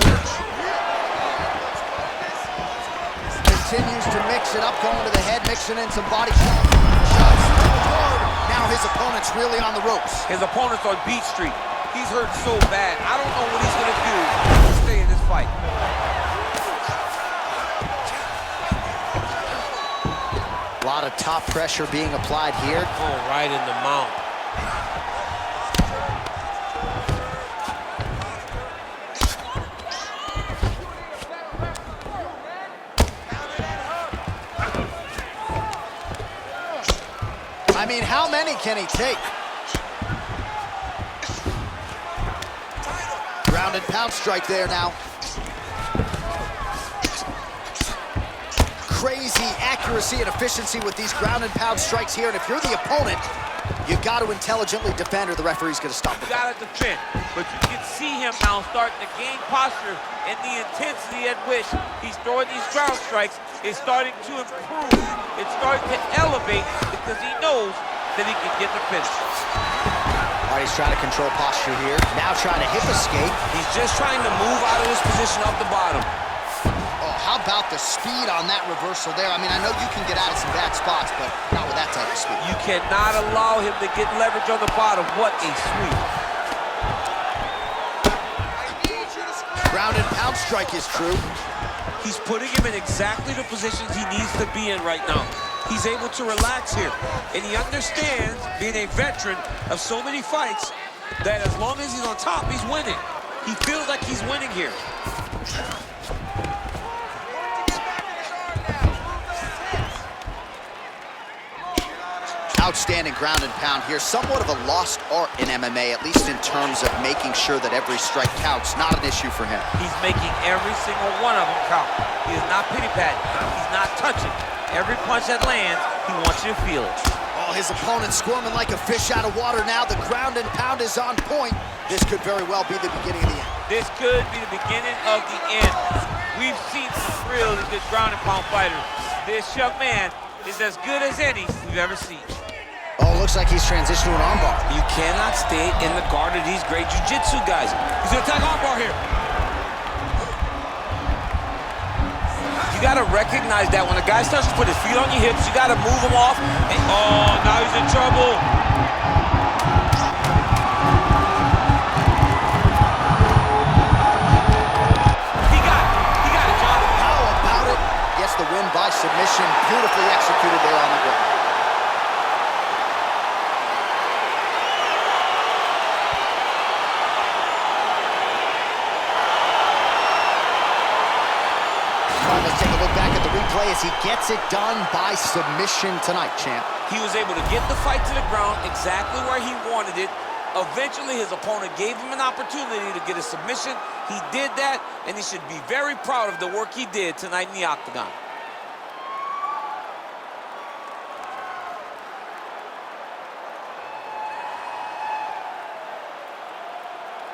Continues to mix it up, going to the head, mixing in some body shots. Now his opponent's really on the ropes. His opponent's on Beat Street. He's hurt so bad. I don't know what he's going to do to stay in this fight. A lot of top pressure being applied here. Oh, right in the mount. I mean, how many can he take? Ground and pound strike there now. Crazy accuracy and efficiency with these ground and pound strikes here. And if you're the opponent, you got to intelligently defend or the referee's going to stop it. You got to defend, but you can see him now starting to gain posture, and the intensity at which he's throwing these ground strikes is starting to improve. It's starting to elevate because he knows that he can get the finish. All right, he's trying to control posture here. Now trying to hip escape. He's just trying to move out of this position off the bottom. Oh, how about the speed on that reversal there? I mean, I know you can get out of some bad spots, but not with that type of speed. You cannot allow him to get leverage on the bottom. What a sweep. Ground and pound strike is true. He's putting him in exactly the positions he needs to be in right now. He's able to relax here, and he understands, being a veteran of so many fights, that as long as he's on top, he's winning. He feels like he's winning here. Outstanding ground and pound here. Somewhat of a lost art in MMA, at least in terms of making sure that every strike counts. Not an issue for him. He's making every single one of them count. He is not pity-patting. He's not touching. Every punch that lands, he wants you to feel it. Oh, his opponent squirming like a fish out of water now. The ground and pound is on point. This could very well be the beginning of the end. This could be the beginning of the end. We've seen some really good ground and pound fighters. This young man is as good as any we've ever seen. Oh, looks like he's transitioned to an armbar. You cannot stay in the guard of these great jiu-jitsu guys. He's gonna attack armbar here. you got to recognize that when a guy starts to put his feet on your hips, you got to move him off. And, oh, now he's in trouble. He got it, John. How about it? Gets the win by submission. Beautifully executed there on the ground. Let's take a look back at the replay as he gets it done by submission tonight, champ. He was able to get the fight to the ground exactly where he wanted it. Eventually, his opponent gave him an opportunity to get a submission. He did that, and he should be very proud of the work he did tonight in the octagon.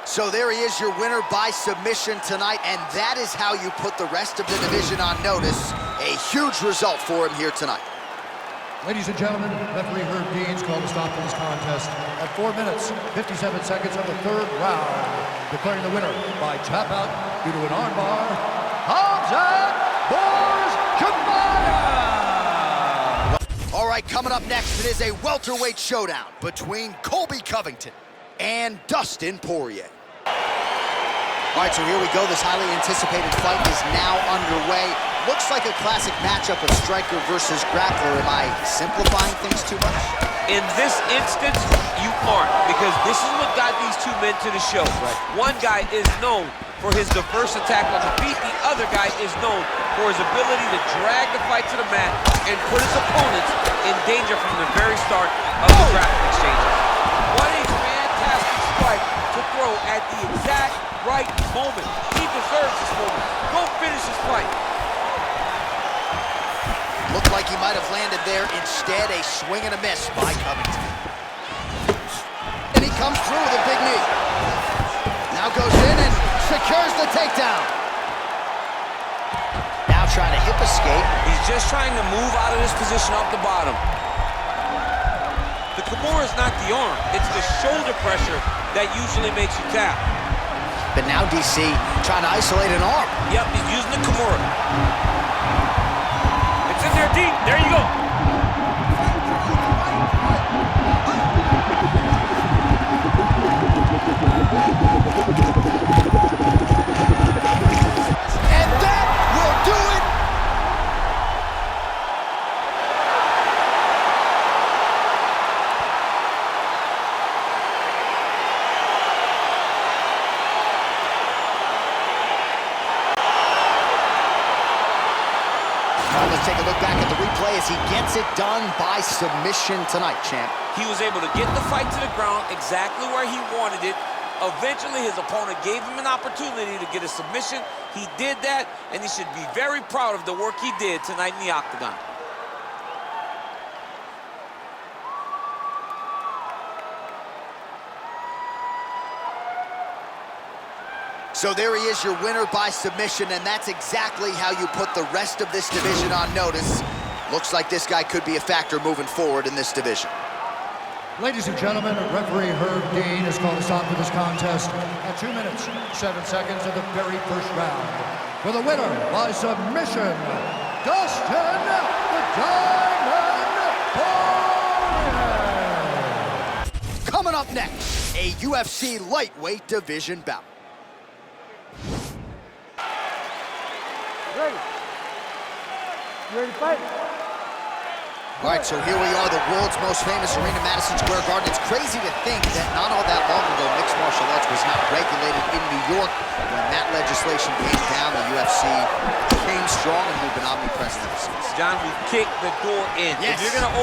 So there he is, your winner by submission tonight, and that is how you put the rest of the division on notice. A huge result for him here tonight. Ladies and gentlemen, referee Herb Dean's called a stop to this contest at 4 minutes, 57 seconds of the third round, declaring the winner by tap out due to an armbar, Hamzat Borzjemaya! All right, coming up next, it is a welterweight showdown between Colby Covington and Dustin Poirier. All right, so here we go. This highly anticipated fight is now underway. Looks like a classic matchup of striker versus grappler. Am I simplifying things too much? In this instance, you aren't, because this is what got these two men to the show. Right. One guy is known for his diverse attack on the feet. The other guy is known for his ability to drag the fight to the mat and put his opponents in danger from the very start of the grappling exchanges. What a fantastic strike to throw at the exact right moment. He deserves this moment. Go finish this fight. Looked like he might have landed there. Instead, a swing and a miss by Covington. And he comes through with a big knee. Now goes in and secures the takedown. Now trying to hip escape. He's just trying to move out of this position off the bottom. The Kimura is not the arm. It's the shoulder pressure that usually makes you tap. But now DC trying to isolate an arm. Yep, he's using the Kimura. It's in there deep. There you go. And that will do it. Let's take a look back at the replay as he gets it done by submission tonight, champ. He was able to get the fight to the ground exactly where he wanted it. Eventually, his opponent gave him an opportunity to get a submission. He did that, and he should be very proud of the work he did tonight in the octagon. So there he is, your winner by submission, and that's exactly how you put the rest of this division on notice. Looks like this guy could be a factor moving forward in this division. Ladies and gentlemen, referee Herb Dean has called a stop to this contest at 2 minutes, 7 seconds of the very first round. For the winner by submission, Dustin the Diamond Poirier! Coming up next, a UFC lightweight division bout. Ready? You ready to fight? All right, so here we are, the world's most famous arena, Madison Square Garden. It's crazy to think that not all that long ago, mixed martial arts was not regulated in New York. When that legislation came down, the UFC came strong, and we've been omnipresent ever since. John, we kicked the door in. Yes. If you're gonna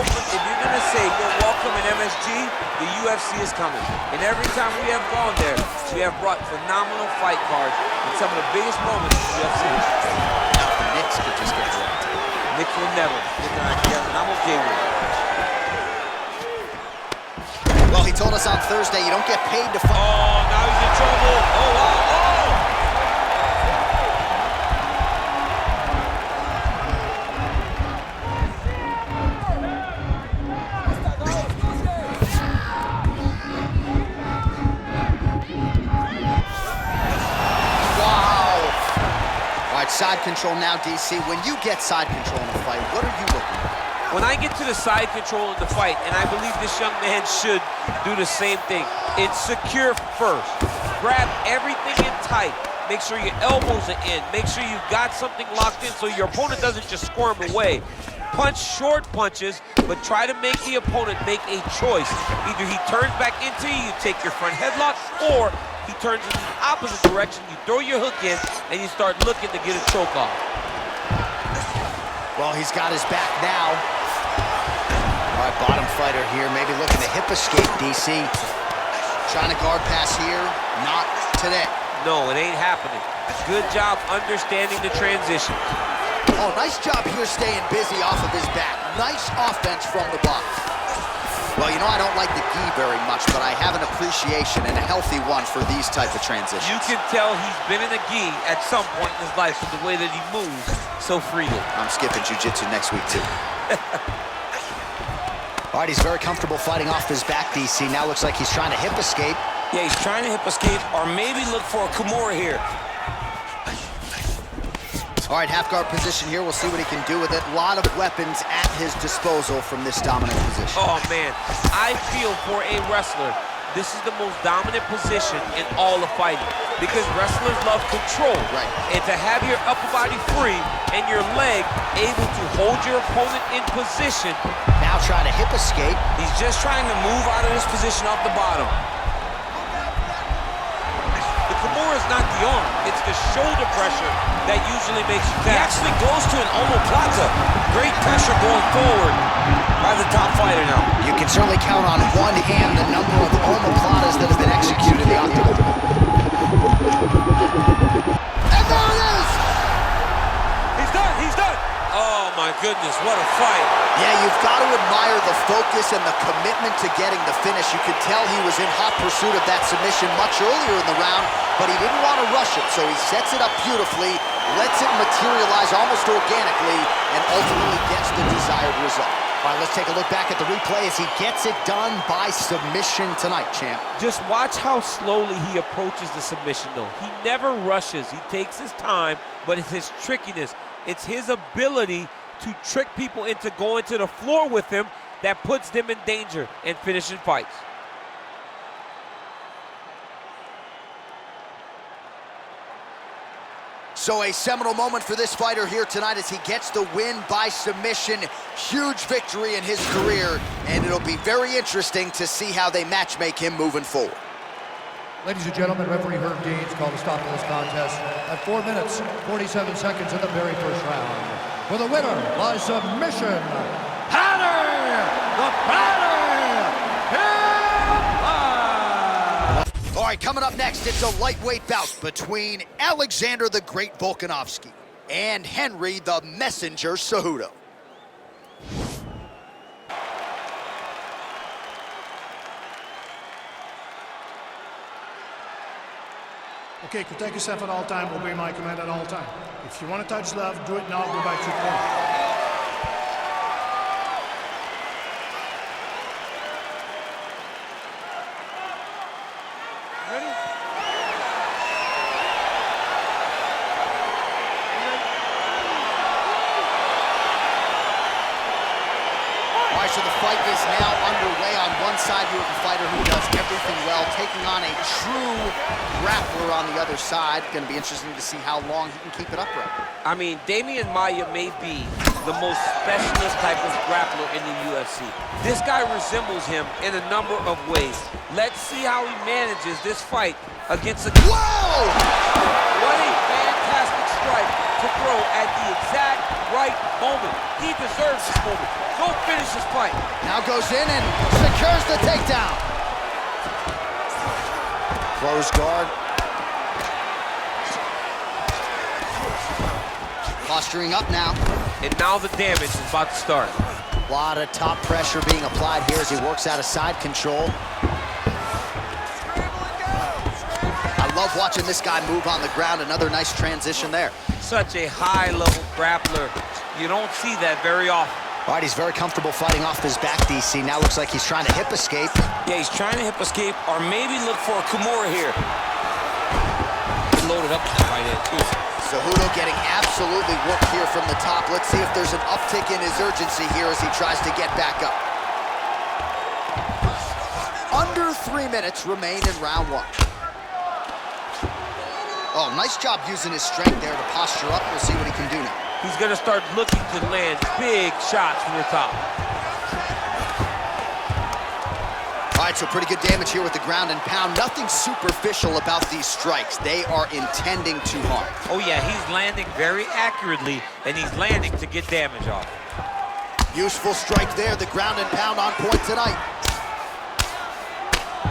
say you're welcome in MSG, the UFC is coming. And every time we have gone there, we have brought phenomenal fight cards and some of the biggest moments in UFC history. Now, the Knicks could just get dropped. Knicks will never get that together, and I'm okay with it. Well, he told us on Thursday you don't get paid to fight. Oh, now he's in trouble. Oh, wow, oh! side control now, DC. When you get side control in a fight, what are you looking for? When I get to the side control in the fight, and I believe this young man should do the same thing, it's secure first. Grab everything in tight. Make sure your elbows are in. Make sure you've got something locked in so your opponent doesn't just squirm away. Punch short punches, but try to make the opponent make a choice. Either he turns back into you, you take your front headlock, or he turns in the opposite direction, you throw your hook in, and you start looking to get a choke off. Well, he's got his back now. All right, bottom fighter here, maybe looking to hip escape, DC. Trying to guard pass here, not today. No, it ain't happening. Good job understanding the transition. Oh, nice job here staying busy off of his back. Nice offense from the box. Well, you know, I don't like the gi very much, but I have an appreciation and a healthy one for these type of transitions. You can tell he's been in a gi at some point in his life with the way that he moves so freely. I'm skipping jiu-jitsu next week, too. All right, he's very comfortable fighting off his back, DC. Now looks like he's trying to hip escape. Yeah, he's trying to hip escape or maybe look for a Kimura here. All right, half guard position here. We'll see what he can do with it. A lot of weapons at his disposal from this dominant position. Oh, man. I feel for a wrestler, this is the most dominant position in all of fighting because wrestlers love control. Right. And to have your upper body free and your leg able to hold your opponent in position. Now trying to hip escape. He's just trying to move out of this position off the bottom. The Kimura is not the arm, it's the shoulder pressure that usually makes you He tap. actually goes to an omoplata. Great pressure going forward by the top fighter now. You can certainly count on one hand the number of omoplatas that have been executed in the octagon. And there it is! He's done, he's done! Oh my goodness, what a fight. Yeah, you've got to admire the focus and the commitment to getting the finish. You could tell he was in hot pursuit of that submission much earlier in the round, but he didn't want to rush it, so he sets it up beautifully, lets it materialize almost organically, and ultimately gets the desired result. All right, let's take a look back at the replay as he gets it done by submission tonight, champ. Just watch how slowly he approaches the submission, though. He never rushes. He takes his time, but it's his trickiness. It's his ability to trick people into going to the floor with him that puts them in danger and finishing fights. So a seminal moment for this fighter here tonight as he gets the win by submission. Huge victory in his career, and it'll be very interesting to see how they matchmake him moving forward. Ladies and gentlemen, referee Herb Deans called a stop to this contest at 4 minutes, 47 seconds in the very first round. For the winner by submission, Hannah the Banner! All right, coming up next, it's a lightweight bout between Alexander the Great Volkanovski and Henry the Messenger Cejudo. Okay, protect yourself at all time, obey my command at all time. If you want to touch love, do it now, go back to your corner. Ready? All right, so the fight is now underway. On one side, you have a fighter who does everything well, taking on a true grappler on the other side. Going to be interesting to see how long he can keep it upright. I mean, Damian Maia may be the most specialist type of grappler in the UFC. This guy resembles him in a number of ways. Let's see how he manages this fight against a... Whoa! What a fantastic strike to throw at the exact right moment. He deserves this moment. Go finish this fight. Now goes in and secures the takedown. Close guard. Posturing up now. And now the damage is about to start. A lot of top pressure being applied here as he works out of side control. I love watching this guy move on the ground. Another nice transition there. Such a high-level grappler. You don't see that very often. All right, he's very comfortable fighting off his back, DC. Now looks like he's trying to hip escape. Yeah, he's trying to hip escape or maybe look for a Kimura here. Loaded up right in, too. Cejudo getting absolutely worked here from the top. Let's see if there's an uptick in his urgency here as he tries to get back up. Under 3 minutes remain in round one. Oh, nice job using his strength there to posture up. We'll see what he can do now. He's gonna start looking to land big shots from the top. All right, so pretty good damage here with the ground and pound. Nothing superficial about these strikes. They are intending to harm. Oh yeah, he's landing very accurately, and he's landing to get damage off. Useful strike there, the ground and pound on point tonight.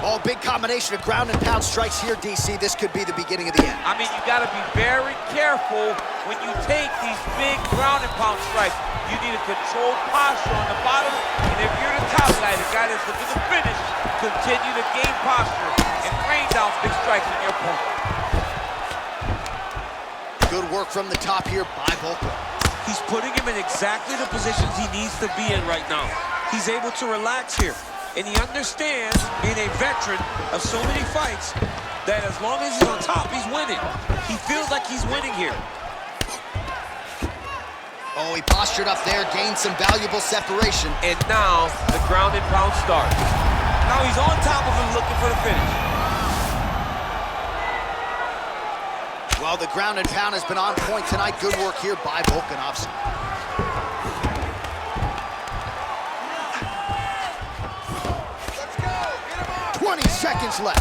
Oh, big combination of ground and pound strikes here, DC. This could be the beginning of the end. I mean, you gotta be very careful when you take these big ground and pound strikes. You need a controlled posture on the bottom, and if you're the top guy, the guy that's looking to finish, continue to gain posture and rain down big strikes on your opponent. Good work from the top here by Volko. He's putting him in exactly the positions he needs to be in right now. He's able to relax here. And he understands, being a veteran of so many fights, that as long as he's on top, he's winning. He feels like he's winning here. Oh, he postured up there, gained some valuable separation. And now, the ground and pound starts. Now he's on top of him looking for the finish. Well, the ground and pound has been on point tonight. Good work here by Volkanovski. 20 seconds left.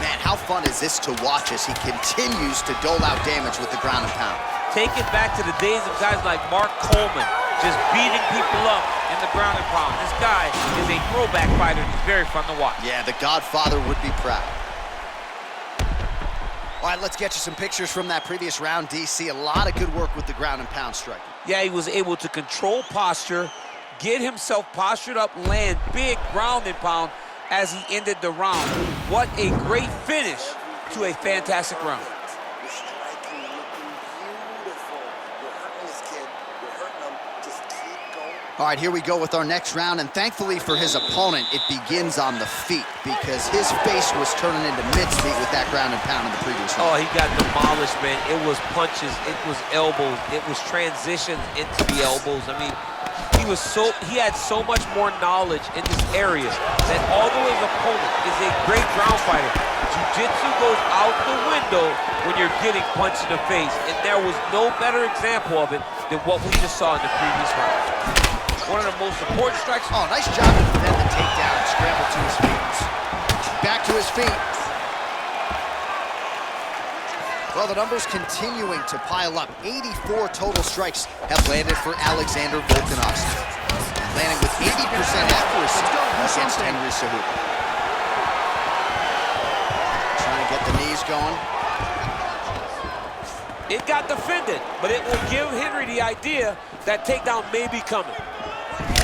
Man, how fun is this to watch as he continues to dole out damage with the ground and pound. Take it back to the days of guys like Mark Coleman, just beating people up in the ground and pound. This guy is a throwback fighter, and he's very fun to watch. Yeah, the Godfather would be proud. All right, let's get you some pictures from that previous round, DC. A lot of good work with the ground and pound striking. Yeah, he was able to control posture, get himself postured up, land big ground and pound as he ended the round. What a great finish to a fantastic round. You're striking, looking beautiful. You're hurting this kid. You're hurting him. Just keep going. All right, here we go with our next round, and thankfully for his opponent, it begins on the feet because his face was turning into mincemeat with that ground and pound in the previous round. Oh, he got demolished, man. It was punches, it was elbows, it was transitions into the elbows. I mean, he had so much more knowledge in this area that although his opponent is a great ground fighter, jiu-jitsu goes out the window when you're getting punched in the face, and there was no better example of it than what we just saw in the previous round. One of the most important strikes. Oh, nice job to defend the takedown and scramble to his feet. Back to his feet. Well, the numbers continuing to pile up. 84 total strikes have landed for Alexander Volkanovski, landing with 80% accuracy against Henry Cejudo. Trying to get the knees going. It got defended, but it will give Henry the idea that takedown may be coming.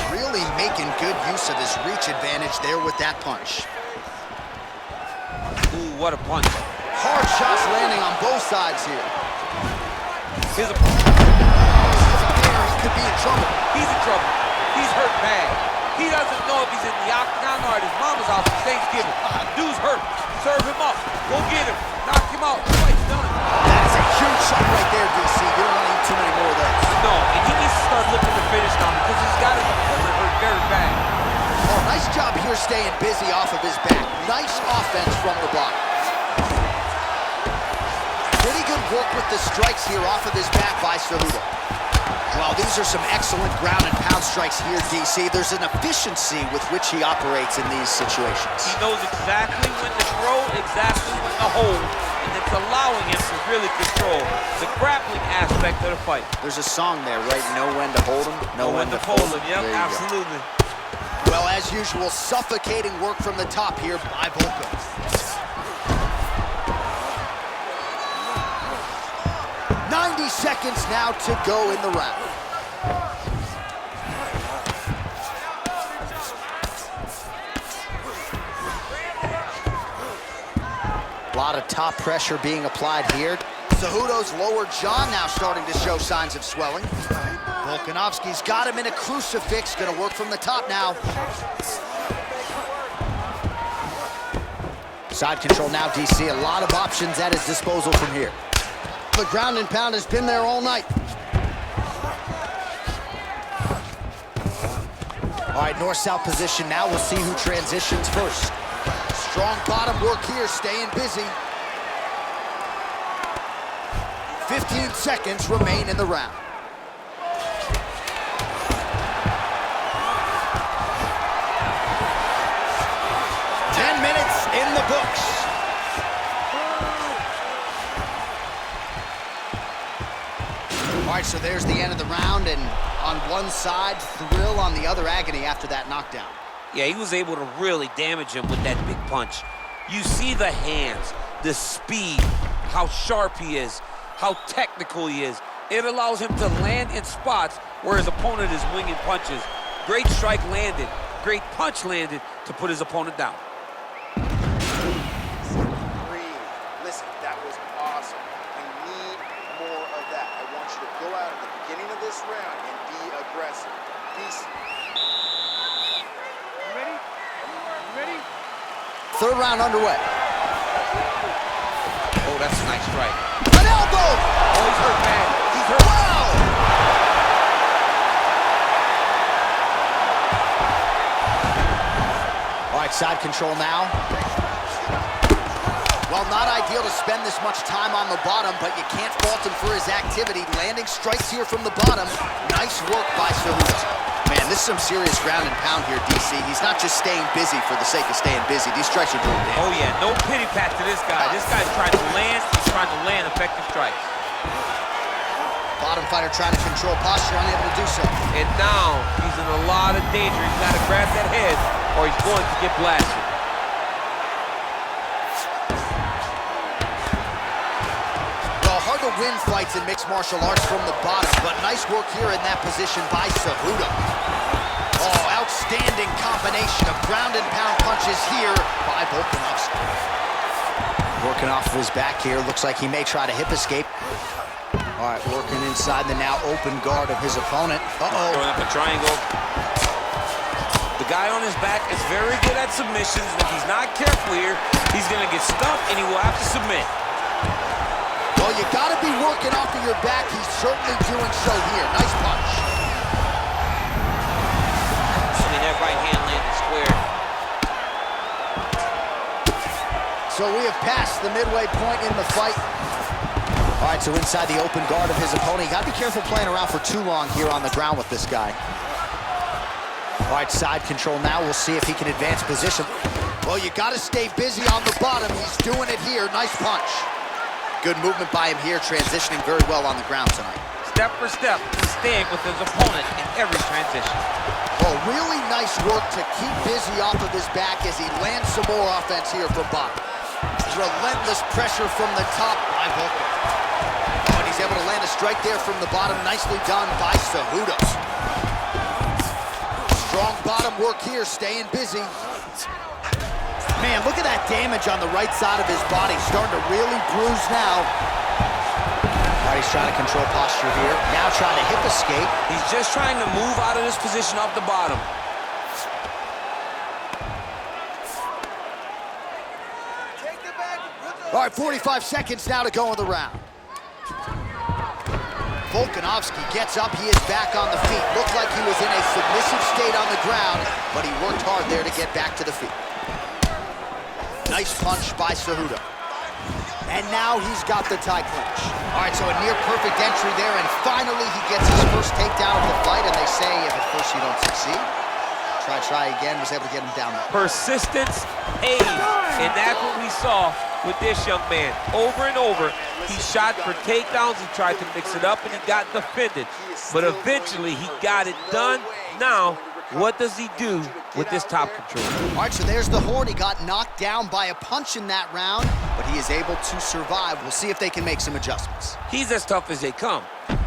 Really making good use of his reach advantage there with that punch. Ooh, what a punch. Hard shots landing on both sides here. Here's a... He could be in trouble. He's in trouble. He's hurt bad. He doesn't know if he's in the octagon or at his mama's house for Thanksgiving. Dude's hurt. Serve him up. Go get him. Knock him out. The fight's done. That is a huge shot right there, DC. You don't want to eat too many more of those. No, and he needs to start looking to finish now because he's got his opponent hurt very bad. Oh, nice job here staying busy off of his back. Nice offense from the block. Pretty good work with the strikes here off of his back by Cejudo. Well, these are some excellent ground and pound strikes here, DC. There's an efficiency with which he operates in these situations. He knows exactly when to throw, exactly when to hold, and it's allowing him to really control the grappling aspect of the fight. There's a song there, right? Know when to hold him, know when to fold him. Yep, There you go. absolutely. Well, as usual, suffocating work from the top here by Volko. Seconds now to go in the round. A lot of top pressure being applied here. Cejudo's lower jaw now starting to show signs of swelling. Volkanovski's got him in a crucifix, gonna work from the top now. Side control now, DC. A lot of options at his disposal from here. The ground and pound has been there all night. All right, north-south position now. We'll see who transitions first. Strong bottom work here, staying busy. 15 seconds remain in the round. In the books. All right, so there's the end of the round, and on one side, thrill, on the other, agony after that knockdown. Yeah, he was able to really damage him with that big punch. You see the hands, the speed, how sharp he is, how technical he is. It allows him to land in spots where his opponent is winging punches. Great strike landed, great punch landed to put his opponent down. Listen, that was awesome. I need more of that. I want you to go out at the beginning of this round and be aggressive. You ready? You ready? Third round underway. Oh, that's a nice strike. An elbow! Oh, he's hurt bad. He's hurt. Wow! All right, side control now. Well, not ideal to spend this much time on the bottom, but you can't fault him for his activity. Landing strikes here from the bottom. Nice work by Cejudo. Man, this is some serious ground and pound here, DC. He's not just staying busy for the sake of staying busy. These strikes are doing damage. Oh, yeah, no pity pat to this guy. This guy's trying to land. He's trying to land effective strikes. Bottom fighter trying to control posture, unable to do so. And now he's in a lot of danger. He's got to grab that head or he's going to get blasted. Hard to win fights in mixed martial arts from the bottom, but nice work here in that position by Cejudo. Oh, outstanding combination of ground and pound punches here by Volkanovski. Working off of his back here, looks like he may try to hip escape. All right, working inside the now open guard of his opponent. Uh-oh. Throwing up a triangle. The guy on his back is very good at submissions. If he's not careful here, he's going to get stumped and he will have to submit. Well, you got to be working off of your back. He's certainly doing so here. Nice punch. I mean, that right hand landed square. So we have passed the midway point in the fight. All right, so inside the open guard of his opponent. You got to be careful playing around for too long here on the ground with this guy. All right, side control now. We'll see if he can advance position. Well, you got to stay busy on the bottom. He's doing it here. Nice punch. Good movement by him here, transitioning very well on the ground tonight. Step for step, he's staying with his opponent in every transition. Oh, really nice work to keep busy off of his back as he lands some more offense here from bottom. Relentless pressure from the top by Volkan. Oh, and he's able to land a strike there from the bottom. Nicely done by Cejudo. Strong bottom work here, staying busy. Man, look at that damage on the right side of his body. Starting to really bruise now. All right, he's trying to control posture here. Now trying to hip escape. He's just trying to move out of this position off the bottom. All right, 45 seconds now to go in the round. Volkanovski gets up. He is back on the feet. Looked like he was in a submissive state on the ground, but he worked hard there to get back to the feet. Nice punch by Cejudo. And now he's got the tie clinch. All right, so a near-perfect entry there, and finally he gets his first takedown of the fight, and they say if at first you don't succeed, try again, was able to get him down there. Persistence pays, and that's what we saw with this young man. Over and over, he shot for takedowns, he tried to mix it up, and he got defended. But eventually, he got it done. Now, what does he do with this top control? All right, so there's the horn. He got knocked down by a punch in that round, but he is able to survive. We'll see if they can make some adjustments. He's as tough as they come.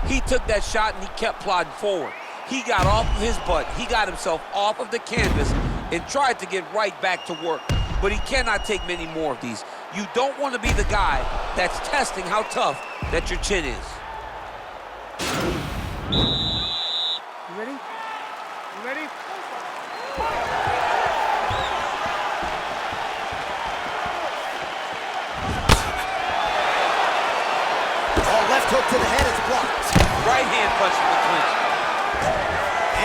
He took that shot and he kept plodding forward. He got off of his butt. He got himself off of the canvas and tried to get right back to work. But he cannot take many more of these. You don't want to be the guy that's testing how tough that your chin is. You ready? You ready? punch from the clinch.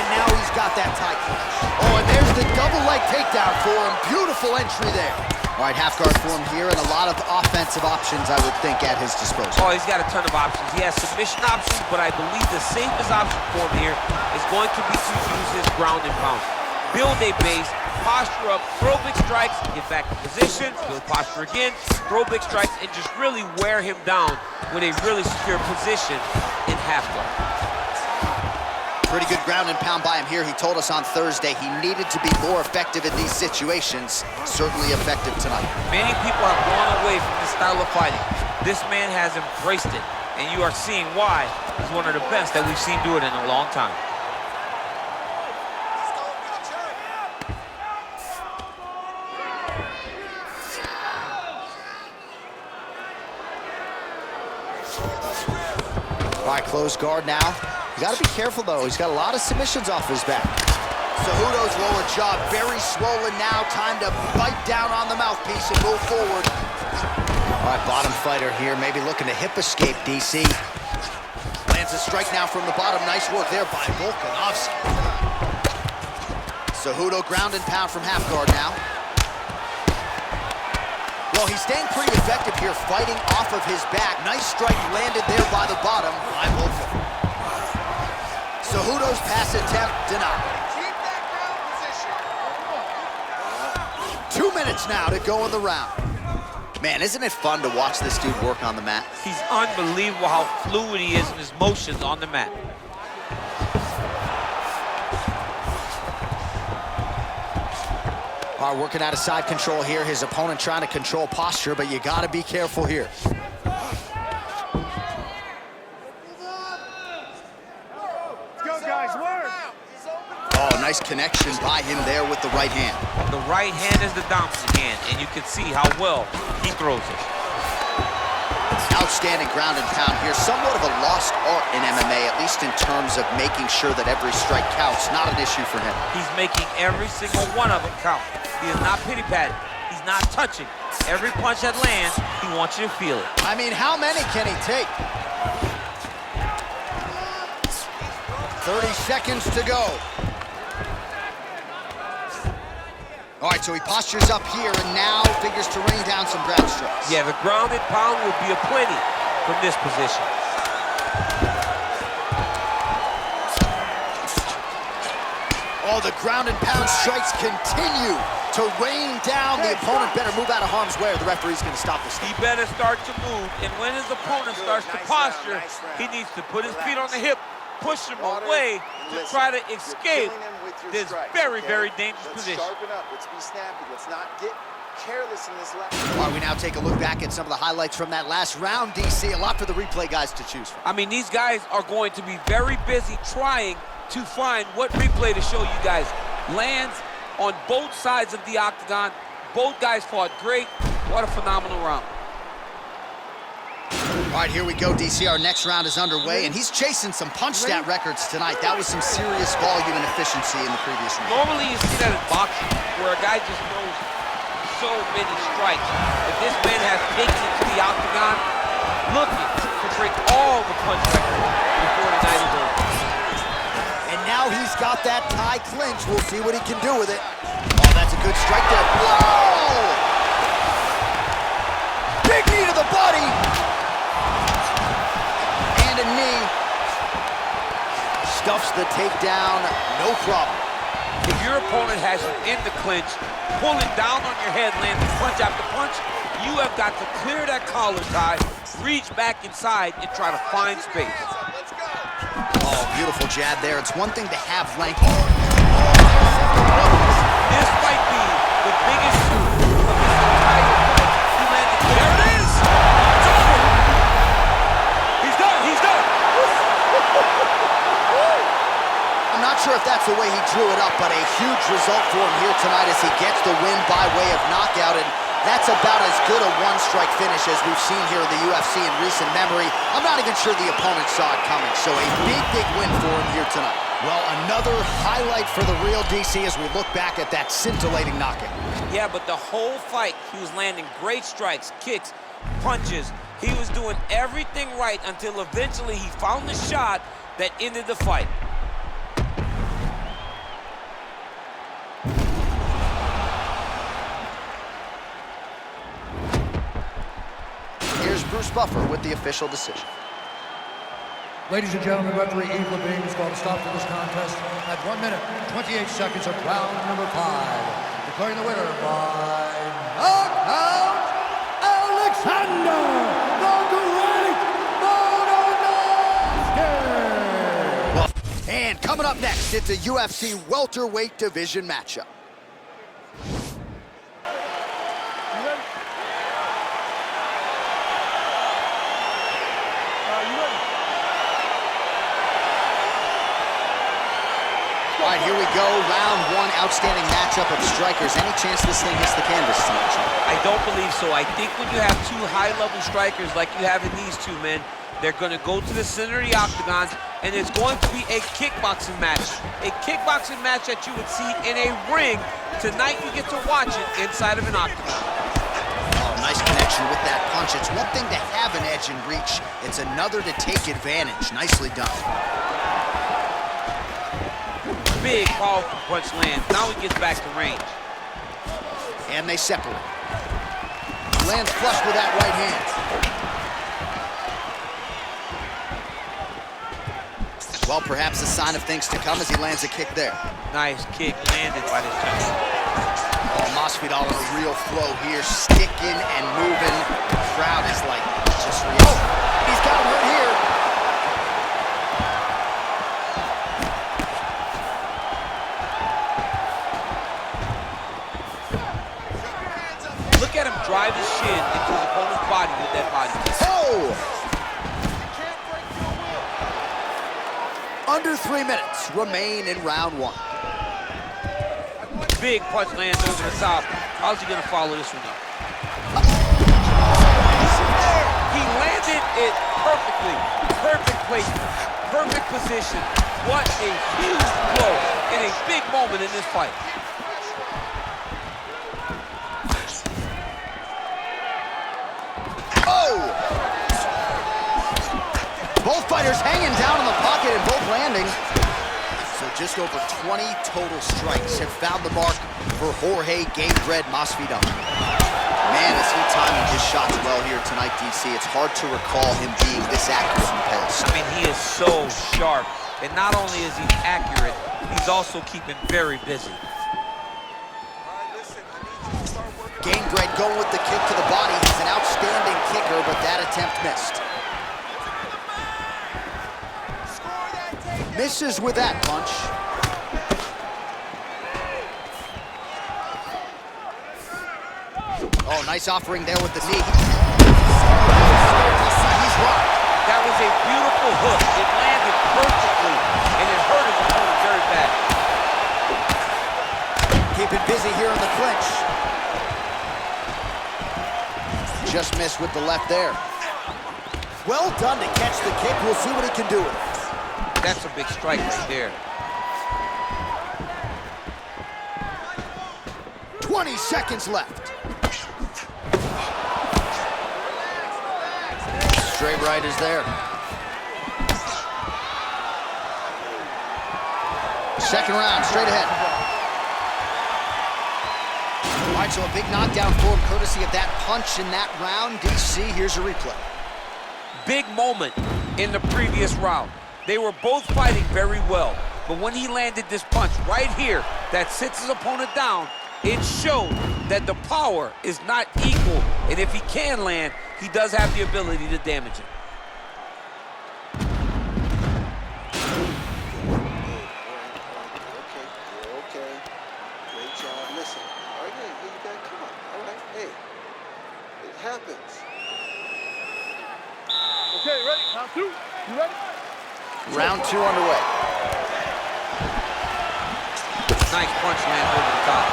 And now he's got that tight clinch. Oh, and there's the double leg takedown for him. Beautiful entry there. All right, half guard for him here, and a lot of offensive options, I would think, at his disposal. Oh, he's got a ton of options. He has submission options, but I believe the safest option for him here is going to be to use his ground and pound. Build a base, posture up, throw big strikes, get back in position, build posture again, throw big strikes, and just really wear him down with a really secure position in half guard. Pretty good ground and pound by him here. He told us on Thursday he needed to be more effective in these situations. Certainly effective tonight. Many people have gone away from this style of fighting. This man has embraced it, and you are seeing why he's one of the best that we've seen do it in a long time. All right, close guard now. You got to be careful, though. He's got a lot of submissions off his back. Cejudo's lower jaw very swollen now. Time to bite down on the mouthpiece and move forward. All right, bottom fighter here, maybe looking to hip escape, DC. Lands a strike now from the bottom. Nice work there by Volkanovski. Cejudo ground and pound from half guard now. Well, he's staying pretty effective here, fighting off of his back. Nice strike landed there by the bottom by Volkanovski. Cejudo's pass attempt denied. Keep that ground position. 2 minutes now to go in the round. Man, isn't it fun to watch this dude work on the mat? He's unbelievable how fluid he is in his motions on the mat. All right, working out of side control here. His opponent trying to control posture, but you got to be careful here. Oh, nice connection by him there with the right hand. The right hand is the dominant hand, and you can see how well he throws it. Outstanding ground and pound here. Somewhat of a lost art in MMA, at least in terms of making sure that every strike counts. Not an issue for him. He's making every single one of them count. He is not pity-patting. He's not touching. Every punch that lands, he wants you to feel it. I mean, how many can he take? 30 seconds to go. All right, so he postures up here and now figures to rain down some ground strikes. Yeah, the ground and pound will be aplenty from this position. Oh, the ground and pound strikes continue to rain down. The opponent better move out of harm's way or the referee's going to stop this. He better start to move, and when his opponent starts to posture, he needs to put his feet on the hip, push him away to try to escape this very, very dangerous position. Sharpen up. Let's be snappy. Let's not get careless in this last. All right, we now take a look back at some of the highlights from that last round, DC. A lot for the replay guys to choose from. I mean, these guys are going to be very busy trying to find what replay to show you guys. Lands on both sides of the octagon. Both guys fought great. What a phenomenal round. All right, here we go, DC. Our next round is underway, and he's chasing some punch stat records tonight. That was some serious volume and efficiency in the previous round. Normally you see that in boxing, where a guy just throws so many strikes. But this man has taken it to the octagon, looking to break all the punch records before the night is over. And now he's got that tie clinch. We'll see what he can do with it. Oh, that's a good strike there. Whoa! Big knee to the body. And a knee. Stuffs the takedown, no problem. If your opponent has you in the clinch, pulling down on your head, landing punch after punch, you have got to clear that collar tie, reach back inside, and try to find space. Oh, beautiful jab there. It's one thing to have length. This might be the biggest shoot of his entire fight. He landed. There it is! It's over! He's done! He's done! I'm not sure if that's the way he drew it up, but a huge result for him here tonight as he gets the win by way of knockout. And that's about as good a one-strike finish as we've seen here in the UFC in recent memory. I'm not even sure the opponent saw it coming, so a big, big win for him here tonight. Well, another highlight for the real DC as we look back at that scintillating knockout. Yeah, but the whole fight, he was landing great strikes, kicks, punches. He was doing everything right until eventually he found the shot that ended the fight. Here's Bruce Buffer with the official decision. Ladies and gentlemen, referee Eve Levine has called a stop to this contest at 1 minute, 28 seconds of round number 5. Declaring the winner by knockout, Alexander the Great Volkanovski! And coming up next, it's a UFC welterweight division matchup. All right, here we go. Round 1, outstanding matchup of strikers. Any chance this thing hits the canvas tonight, Sean? I don't believe so. I think when you have two high-level strikers like you have in these two men, they're going to go to the center of the octagon, and it's going to be a kickboxing match. A kickboxing match that you would see in a ring. Tonight you get to watch it inside of an octagon. Oh, nice connection with that punch. It's one thing to have an edge and reach. It's another to take advantage. Nicely done. Big, powerful punch lands. Now he gets back to range. And they separate. Lands flush with that right hand. Well, perhaps a sign of things to come as he lands a kick there. Nice kick landed by this gentleman. Oh, Masvidal on a real flow here, sticking and moving. The crowd is like just real. Oh, he's got him hurt here. Look at him drive his shin into his opponent's body with that body kick. Oh! Under 3 minutes remain in round 1. Big punch lands over the top. How's he gonna follow this one up? He landed it perfectly. Perfect placement, perfect position. What a huge blow in a big moment in this fight. Both fighters hanging down in the pocket and both landing. So just over 20 total strikes have found the mark for Jorge Game Bread Masvidal. Man, is he timing his shots well here tonight, DC. It's hard to recall him being this accurate in the past. I mean, he is so sharp. And not only is he accurate, he's also keeping very busy. Game Bread going with the kick to the body. He's an outstanding kicker, but that attempt missed. Misses with that punch. Oh, nice offering there with the knee. He's rocked. That was a beautiful hook. It landed perfectly, and it hurt his opponent very bad. Keeping busy here in the clinch. Just missed with the left there. Well done to catch the kick. We'll see what he can do with it. That's a big strike right there. 20 seconds left. Straight right is there. Second round, straight ahead. All right, so a big knockdown for him, courtesy of that punch in that round. DC, here's a replay. Big moment in the previous round. They were both fighting very well, but when he landed this punch right here that sits his opponent down, it showed that the power is not equal, and if he can land, he does have the ability to damage him. Okay. Great job. Listen. All right, hey, you got come on. All right, hey. It happens. Okay, ready? Round 2. You ready? Round 2 underway. Nice punch lands over the top.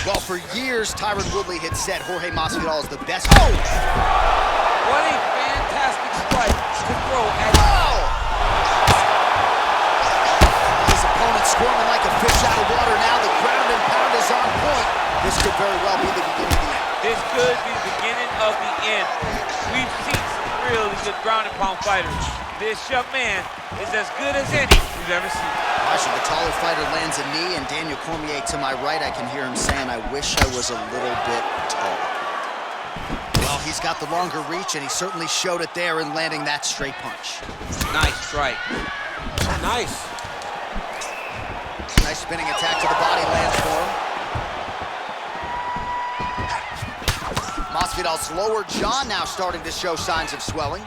Well, for years, Tyron Woodley had said Jorge Masvidal is the best. Oh! What a fantastic strike to throw at. Oh! His opponent squirming like a fish out of water now. The ground and pound is on could be the beginning of the end. We've seen some really good ground and pound fighters. This young man is as good as any we've ever seen. Watching the taller fighter lands a knee, and Daniel Cormier to my right, I can hear him saying, I wish I was a little bit taller. Well, he's got the longer reach, and he certainly showed it there in landing that straight punch. Nice strike. Nice. Nice spinning attack to the body lands for him. Masvidal's lower jaw now starting to show signs of swelling.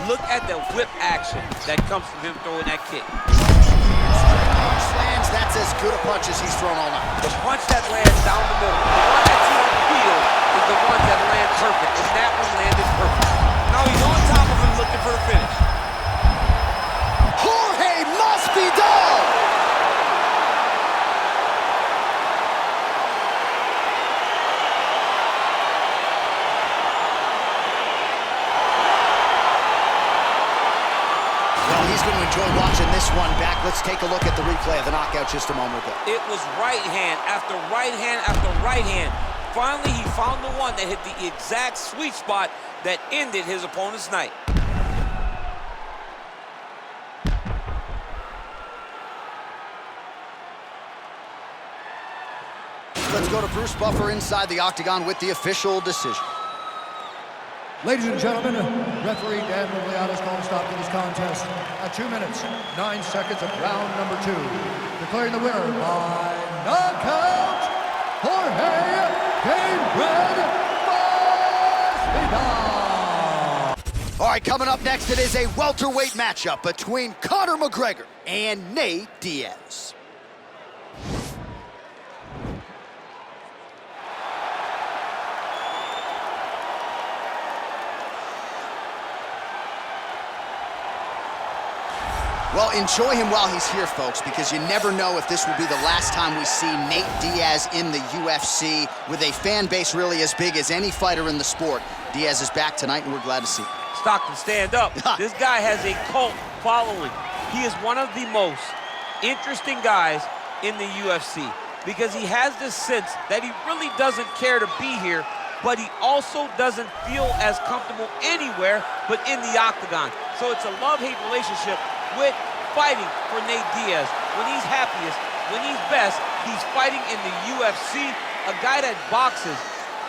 Look at the whip action that comes from him throwing that kick. Punch lands, that's as good a punch as he's thrown all night. The punch that lands down the middle, the one that you don't feel, is the one that lands perfect, and that one landed perfect. Now he's on top of him looking for the finish. Jorge Masvidal! He's going to enjoy watching this one back. Let's take a look at the replay of the knockout just a moment ago. It was right hand after right hand after right hand. Finally, he found the one that hit the exact sweet spot that ended his opponent's night. Let's go to Bruce Buffer inside the octagon with the official decision. Ladies and gentlemen, referee Dan Middleweight has called a stop to this contest at 2 minutes, 9 seconds of round number 2. Declaring the winner by knockout, Jorge Masvidal. All right, coming up next, it is a welterweight matchup between Conor McGregor and Nate Diaz. Well, enjoy him while he's here, folks, because you never know if this will be the last time we see Nate Diaz in the UFC with a fan base really as big as any fighter in the sport. Diaz is back tonight, and we're glad to see him. Stockton, stand up. This guy has a cult following. He is one of the most interesting guys in the UFC because he has this sense that he really doesn't care to be here, but he also doesn't feel as comfortable anywhere but in the octagon. So it's a love-hate relationship with fighting for Nate Diaz. When he's happiest, when he's best, he's fighting in the UFC. A guy that boxes,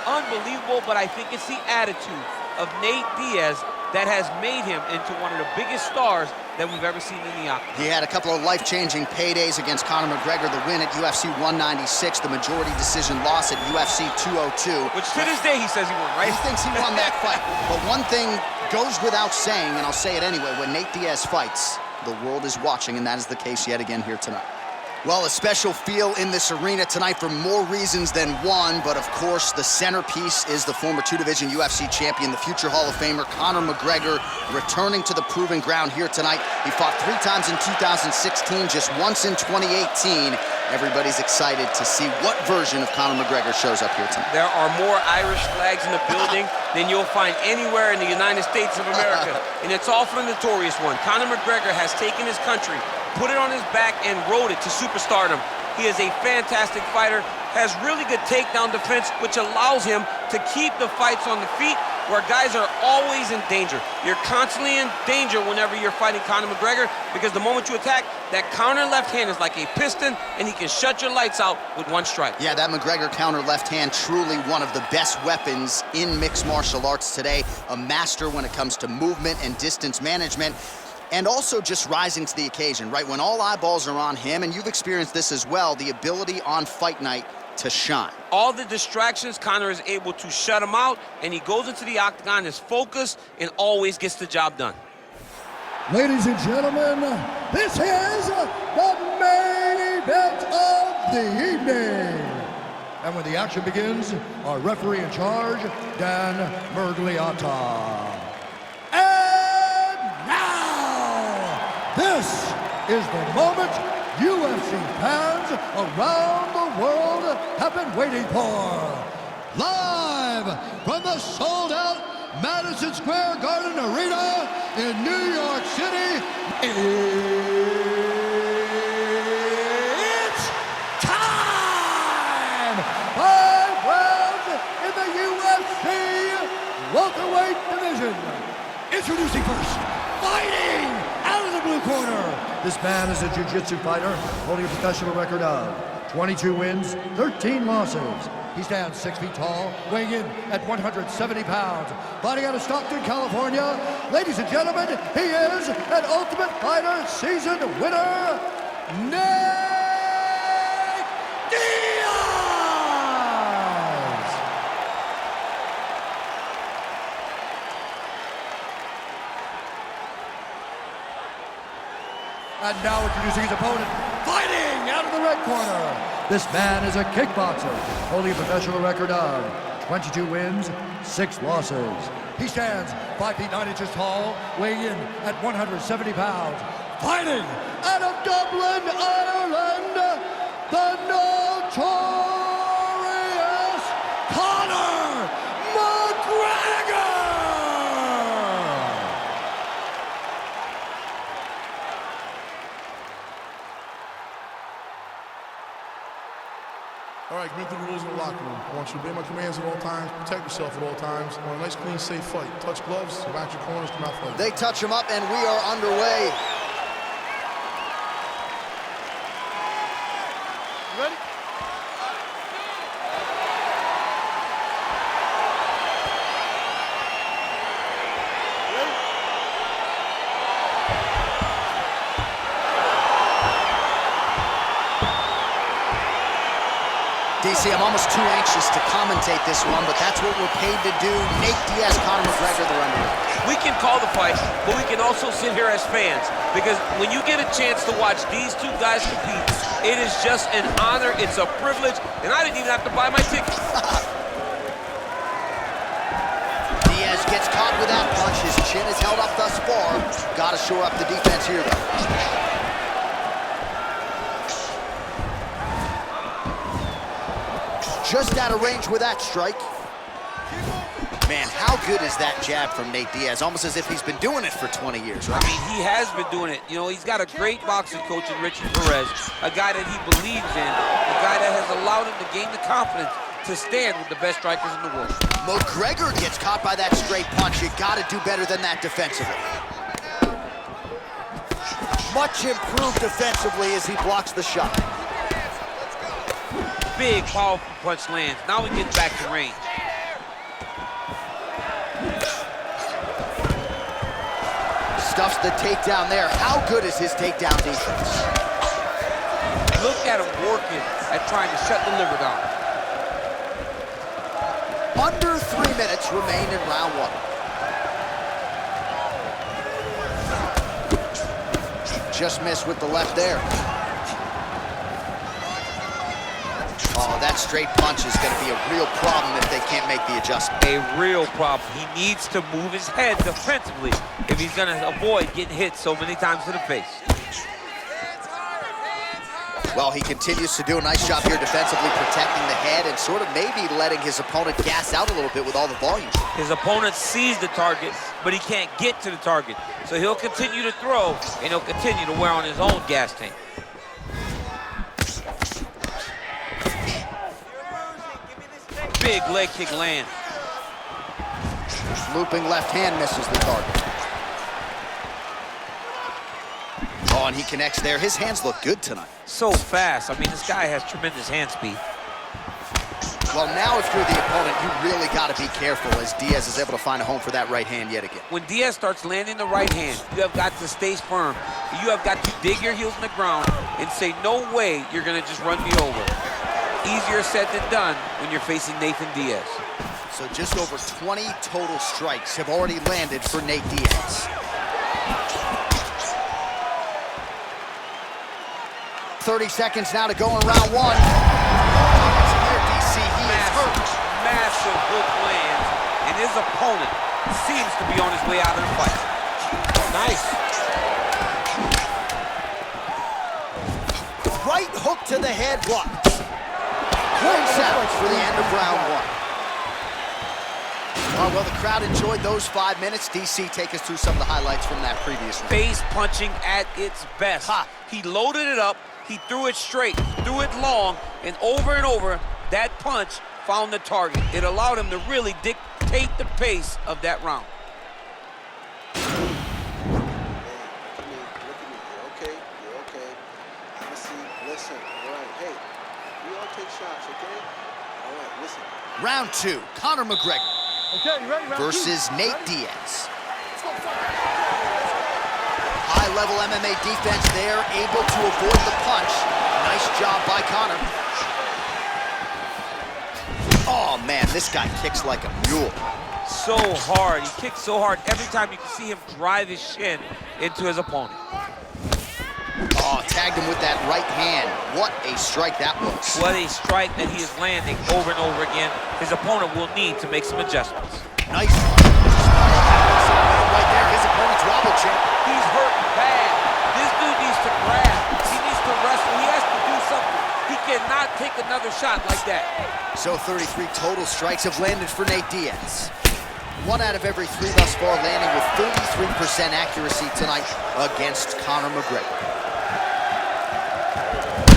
unbelievable, but I think it's the attitude of Nate Diaz that has made him into one of the biggest stars that we've ever seen in the octagon. He had a couple of life-changing paydays against Conor McGregor, the win at UFC 196, the majority decision loss at UFC 202. Which to this day he says he won, right? He thinks he won that fight. But one thing goes without saying, and I'll say it anyway, when Nate Diaz fights, the world is watching, and that is the case yet again here tonight. Well, a special feel in this arena tonight for more reasons than one, but of course the centerpiece is the former two-division UFC champion, the future Hall of Famer, Conor McGregor, returning to the proving ground here tonight. He fought 3 times in 2016, just once in 2018. Everybody's excited to see what version of Conor McGregor shows up here tonight. There are more Irish flags in the building than you'll find anywhere in the United States of America, and it's all for the notorious one. Conor McGregor has taken his country, put it on his back, and rode it to superstardom. He is a fantastic fighter, has really good takedown defense, which allows him to keep the fights on the feet where guys are always in danger. You're constantly in danger whenever you're fighting Conor McGregor because the moment you attack, that counter left hand is like a piston and he can shut your lights out with one strike. Yeah, that McGregor counter left hand, truly one of the best weapons in mixed martial arts today. A master when it comes to movement and distance management. And also just rising to the occasion, right? When all eyeballs are on him, and you've experienced this as well, the ability on fight night to shine. All the distractions, Conor is able to shut them out, and he goes into the octagon, is focused, and always gets the job done. Ladies and gentlemen, this is the main event of the evening. And when the action begins, our referee in charge, Dan Mergliata. This is the moment UFC fans around the world have been waiting for. Live from the sold-out Madison Square Garden Arena in New York City, it's time! 5 rounds in the Introducing first, fighting out of the blue corner. This man is a jiu-jitsu fighter holding a professional record of 22 wins, 13 losses. He stands 6 feet tall, weighing in at 170 pounds. Fighting out of Stockton, California. Ladies and gentlemen, he is an Ultimate Fighter season winner, Nate Diaz! And now introducing his opponent, fighting out of the red corner. This man is a kickboxer, holding a professional record of 22 wins, 6 losses. He stands 5 feet 9 inches tall, weighing in at 170 pounds. Fighting out of Dublin, Ireland, the notorious Conor McGregor! All right, commit to the rules in the locker room. I want you to obey my commands at all times, protect yourself at all times. I want a nice, clean, safe fight. Touch gloves, match your corners, come out fighting. They touch him up, and we are underway. You ready? DC, I'm almost too anxious to commentate this one, but that's what we're paid to do. Nate Diaz, Conor McGregor, they're underway. We can call the fight, but we can also sit here as fans, because when you get a chance to watch these two guys compete, it is just an honor, it's a privilege, and I didn't even have to buy my ticket. Diaz gets caught with that punch. His chin is held up thus far. Got to shore up the defense here, though. Just out of range with that strike. Man, how good is that jab from Nate Diaz? Almost as if he's been doing it for 20 years, right? I mean, he has been doing it. You know, he's got a great boxing coach in Richie Perez, a guy that he believes in, a guy that has allowed him to gain the confidence to stand with the best strikers in the world. McGregor gets caught by that straight punch. You got to do better than that defensively. Much improved defensively as he blocks the shot. Big, powerful punch lands. Now he gets back to range. Stuffs the takedown there. How good is his takedown defense? Look at him working at trying to shut the liver down. Under 3 minutes remain in round 1. Just missed with the left there. Oh, that straight punch is going to be a real problem if they can't make the adjustment. A real problem. He needs to move his head defensively if he's going to avoid getting hit so many times to the face. Well, he continues to do a nice job here defensively, protecting the head and sort of maybe letting his opponent gas out a little bit with all the volume. His opponent sees the target, but he can't get to the target. So he'll continue to throw, and he'll continue to wear on his own gas tank. Big leg kick land. Looping left hand misses the target. Oh, and he connects there. His hands look good tonight. So fast. I mean, this guy has tremendous hand speed. Well, now if you're the opponent, you really got to be careful as Diaz is able to find a home for that right hand yet again. When Diaz starts landing the right hand, you have got to stay firm. You have got to dig your heels in the ground and say, no way you're going to just run me over. Easier said than done when you're facing Nathan Diaz. So just over 20 total strikes have already landed for Nate Diaz. 30 seconds now to go in round 1. Massive hook lands, and his opponent seems to be on his way out of the fight. Nice. Right hook to the head blocked. Points out for the end of round 1. Well, the crowd enjoyed those 5 minutes. DC, take us through some of the highlights from that previous round. Face punching at its best. He loaded it up, he threw it straight, threw it long, and over, that punch found the target. It allowed him to really dictate the pace of that round. Hey, we all take shots, okay? All right, listen. Round 2, Conor McGregor versus Nate Diaz. High-level MMA defense there, able to avoid the punch. Nice job by Conor. Oh, man, this guy kicks like a mule. So hard. He kicks so hard. Every time you can see him drive his shin into his opponent. Oh, tagged him with that right hand. What a strike that was. What a strike that he is landing over and over again. His opponent will need to make some adjustments. Nice. Right there, his opponent's wobble champ. He's hurt bad. This dude needs to grab. He needs to wrestle. He has to do something. He cannot take another shot like that. So 33 total strikes have landed for Nate Diaz. 1 out of every 3 thus far, landing with 33% accuracy tonight against Conor McGregor.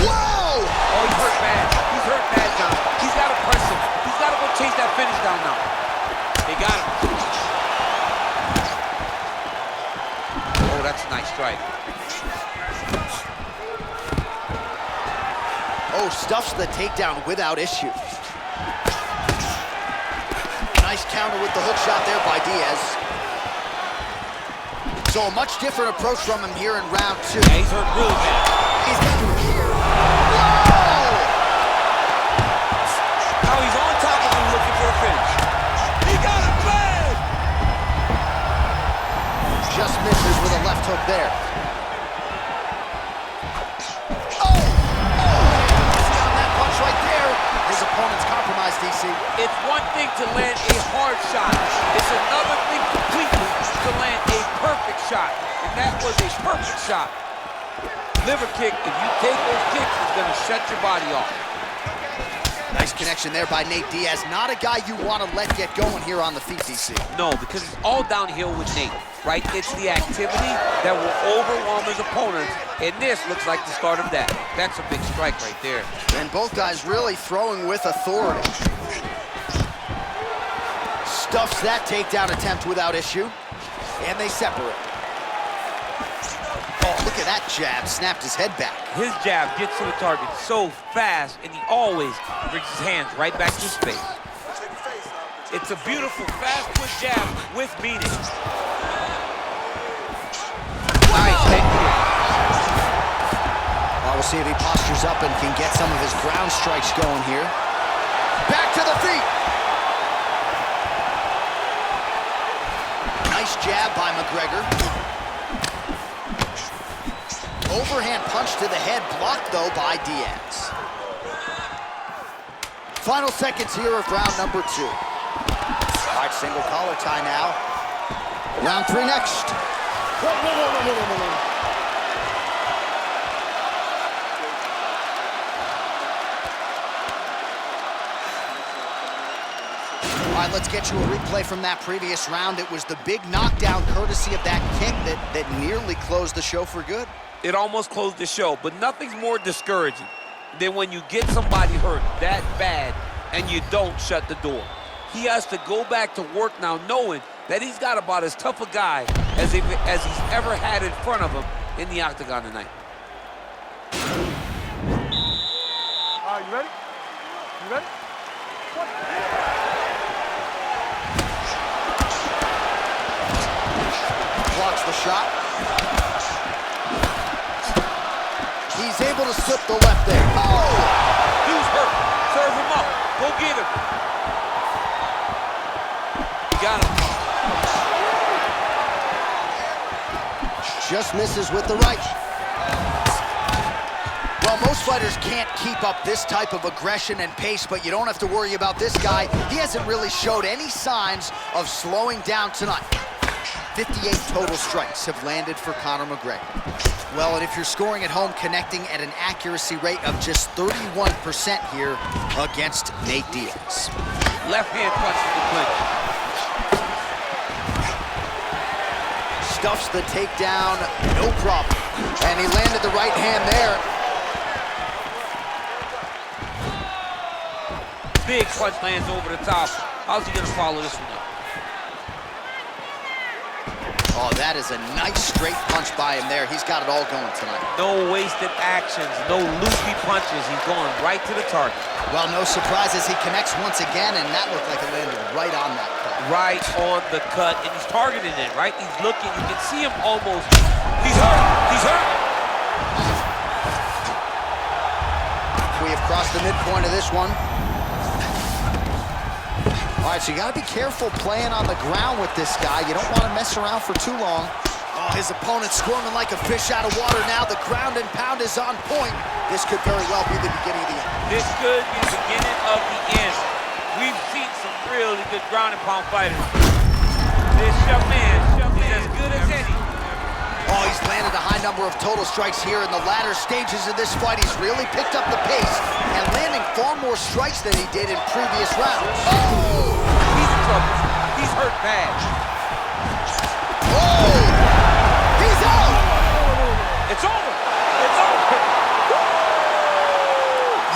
Whoa! Oh, he's hurt bad. He's hurt bad, John. He's got to press him. He's got to go chase that finish down now. They got him. Oh, that's a nice strike. Oh, stuffs the takedown without issue. Nice counter with the hook shot there by Diaz. So a much different approach from him here in round 2. Yeah, he's hurt really bad. Whoa! Now he's on top of him looking for a finish. He got it bad! Just misses with a left hook there. Right there, his opponent's compromised, DC. It's one thing to land a hard shot. It's another thing completely to land a perfect shot. And that was a perfect shot. Liver kick, if you take those kicks, it's gonna shut your body off. Nice connection there by Nate Diaz. Not a guy you want to let get going here on the feet, DC. No, because it's all downhill with Nate, right? It's the activity that will overwhelm his opponents, and this looks like the start of that. That's a big strike right there. And both guys really throwing with authority. Stuffs that takedown attempt without issue, and they separate. Oh, look at that jab, snapped his head back. His jab gets to the target so fast, and he always brings his hands right back to his face. It's a beautiful, fast-twitch jab with meaning. Nice head kick. Well, we'll see if he postures up and can get some of his ground strikes going here. Back to the feet. Nice jab by McGregor. Overhand punch to the head, blocked though by Diaz. Final seconds here of round number 2. All right, single collar tie now. Round 3 next. All right, let's get you a replay from that previous round. It was the big knockdown courtesy of that kick that nearly closed the show for good. It almost closed the show, but nothing's more discouraging than when you get somebody hurt that bad and you don't shut the door. He has to go back to work now knowing that he's got about as tough a guy as he's ever had in front of him in the octagon tonight. All right, you ready? You ready? Blocks the shot. He's able to slip the left there. Oh! Dude's hurt. Serve him up. Go get him. Got him. Just misses with the right. Well, most fighters can't keep up this type of aggression and pace, but you don't have to worry about this guy. He hasn't really showed any signs of slowing down tonight. 58 total strikes have landed for Conor McGregor. Well, and if you're scoring at home, connecting at an accuracy rate of just 31% here against Nate Diaz. Left hand punch in the clinch. Stuffs the takedown, no problem. And he landed the right hand there. Big punch lands over the top. How's he gonna follow this one up? Oh, that is a nice straight punch by him there. He's got it all going tonight. No wasted actions, no loopy punches. He's going right to the target. Well, no surprises. He connects once again, and that looked like it landed right on that cut. Right on the cut, and he's targeting it, right? He's looking. You can see him almost. He's hurt. He's hurt. We have crossed the midpoint of this one. All right, so you got to be careful playing on the ground with this guy. You don't want to mess around for too long. Oh, his opponent squirming like a fish out of water now. The ground and pound is on point. This could very well be the beginning of the end. This could be the beginning of the end. We've seen some really good ground and pound fighters. This young man is as good as any. Oh, he's landed a high number of total strikes here in the latter stages of this fight. He's really picked up the pace and landing far more strikes than he did in previous rounds. Oh! He's in trouble. He's hurt bad. Oh! He's out! It's over. It's over.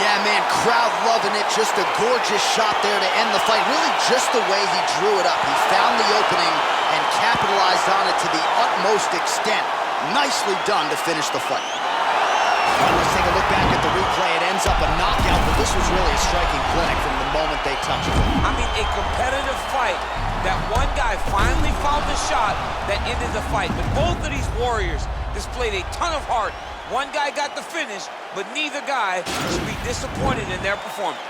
Yeah, man, crowd loving it. Just a gorgeous shot there to end the fight. Really just the way he drew it up. He found the opening and capitalized on it to the utmost extent. Nicely done to finish the fight. Let's take a look back at the replay. It ends up a knockout, but this was really a striking clinic from the moment they touched it. I mean, a competitive fight. That one guy finally found the shot that ended the fight. But both of these warriors displayed a ton of heart. One guy got the finish, but neither guy should be disappointed in their performance.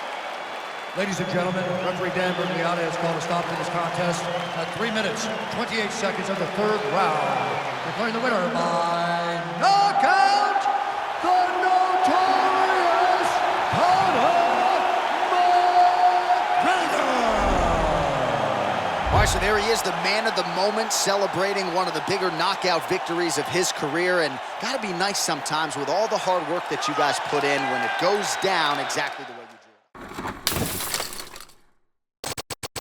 Ladies and gentlemen, referee Dan Bergliata has called a stop to this contest at 3 minutes, 28 seconds of the third round. Declaring the winner by knockout, the notorious Conor McGregor. All right, so there he is, the man of the moment, celebrating one of the bigger knockout victories of his career. And gotta be nice sometimes with all the hard work that you guys put in when it goes down exactly the way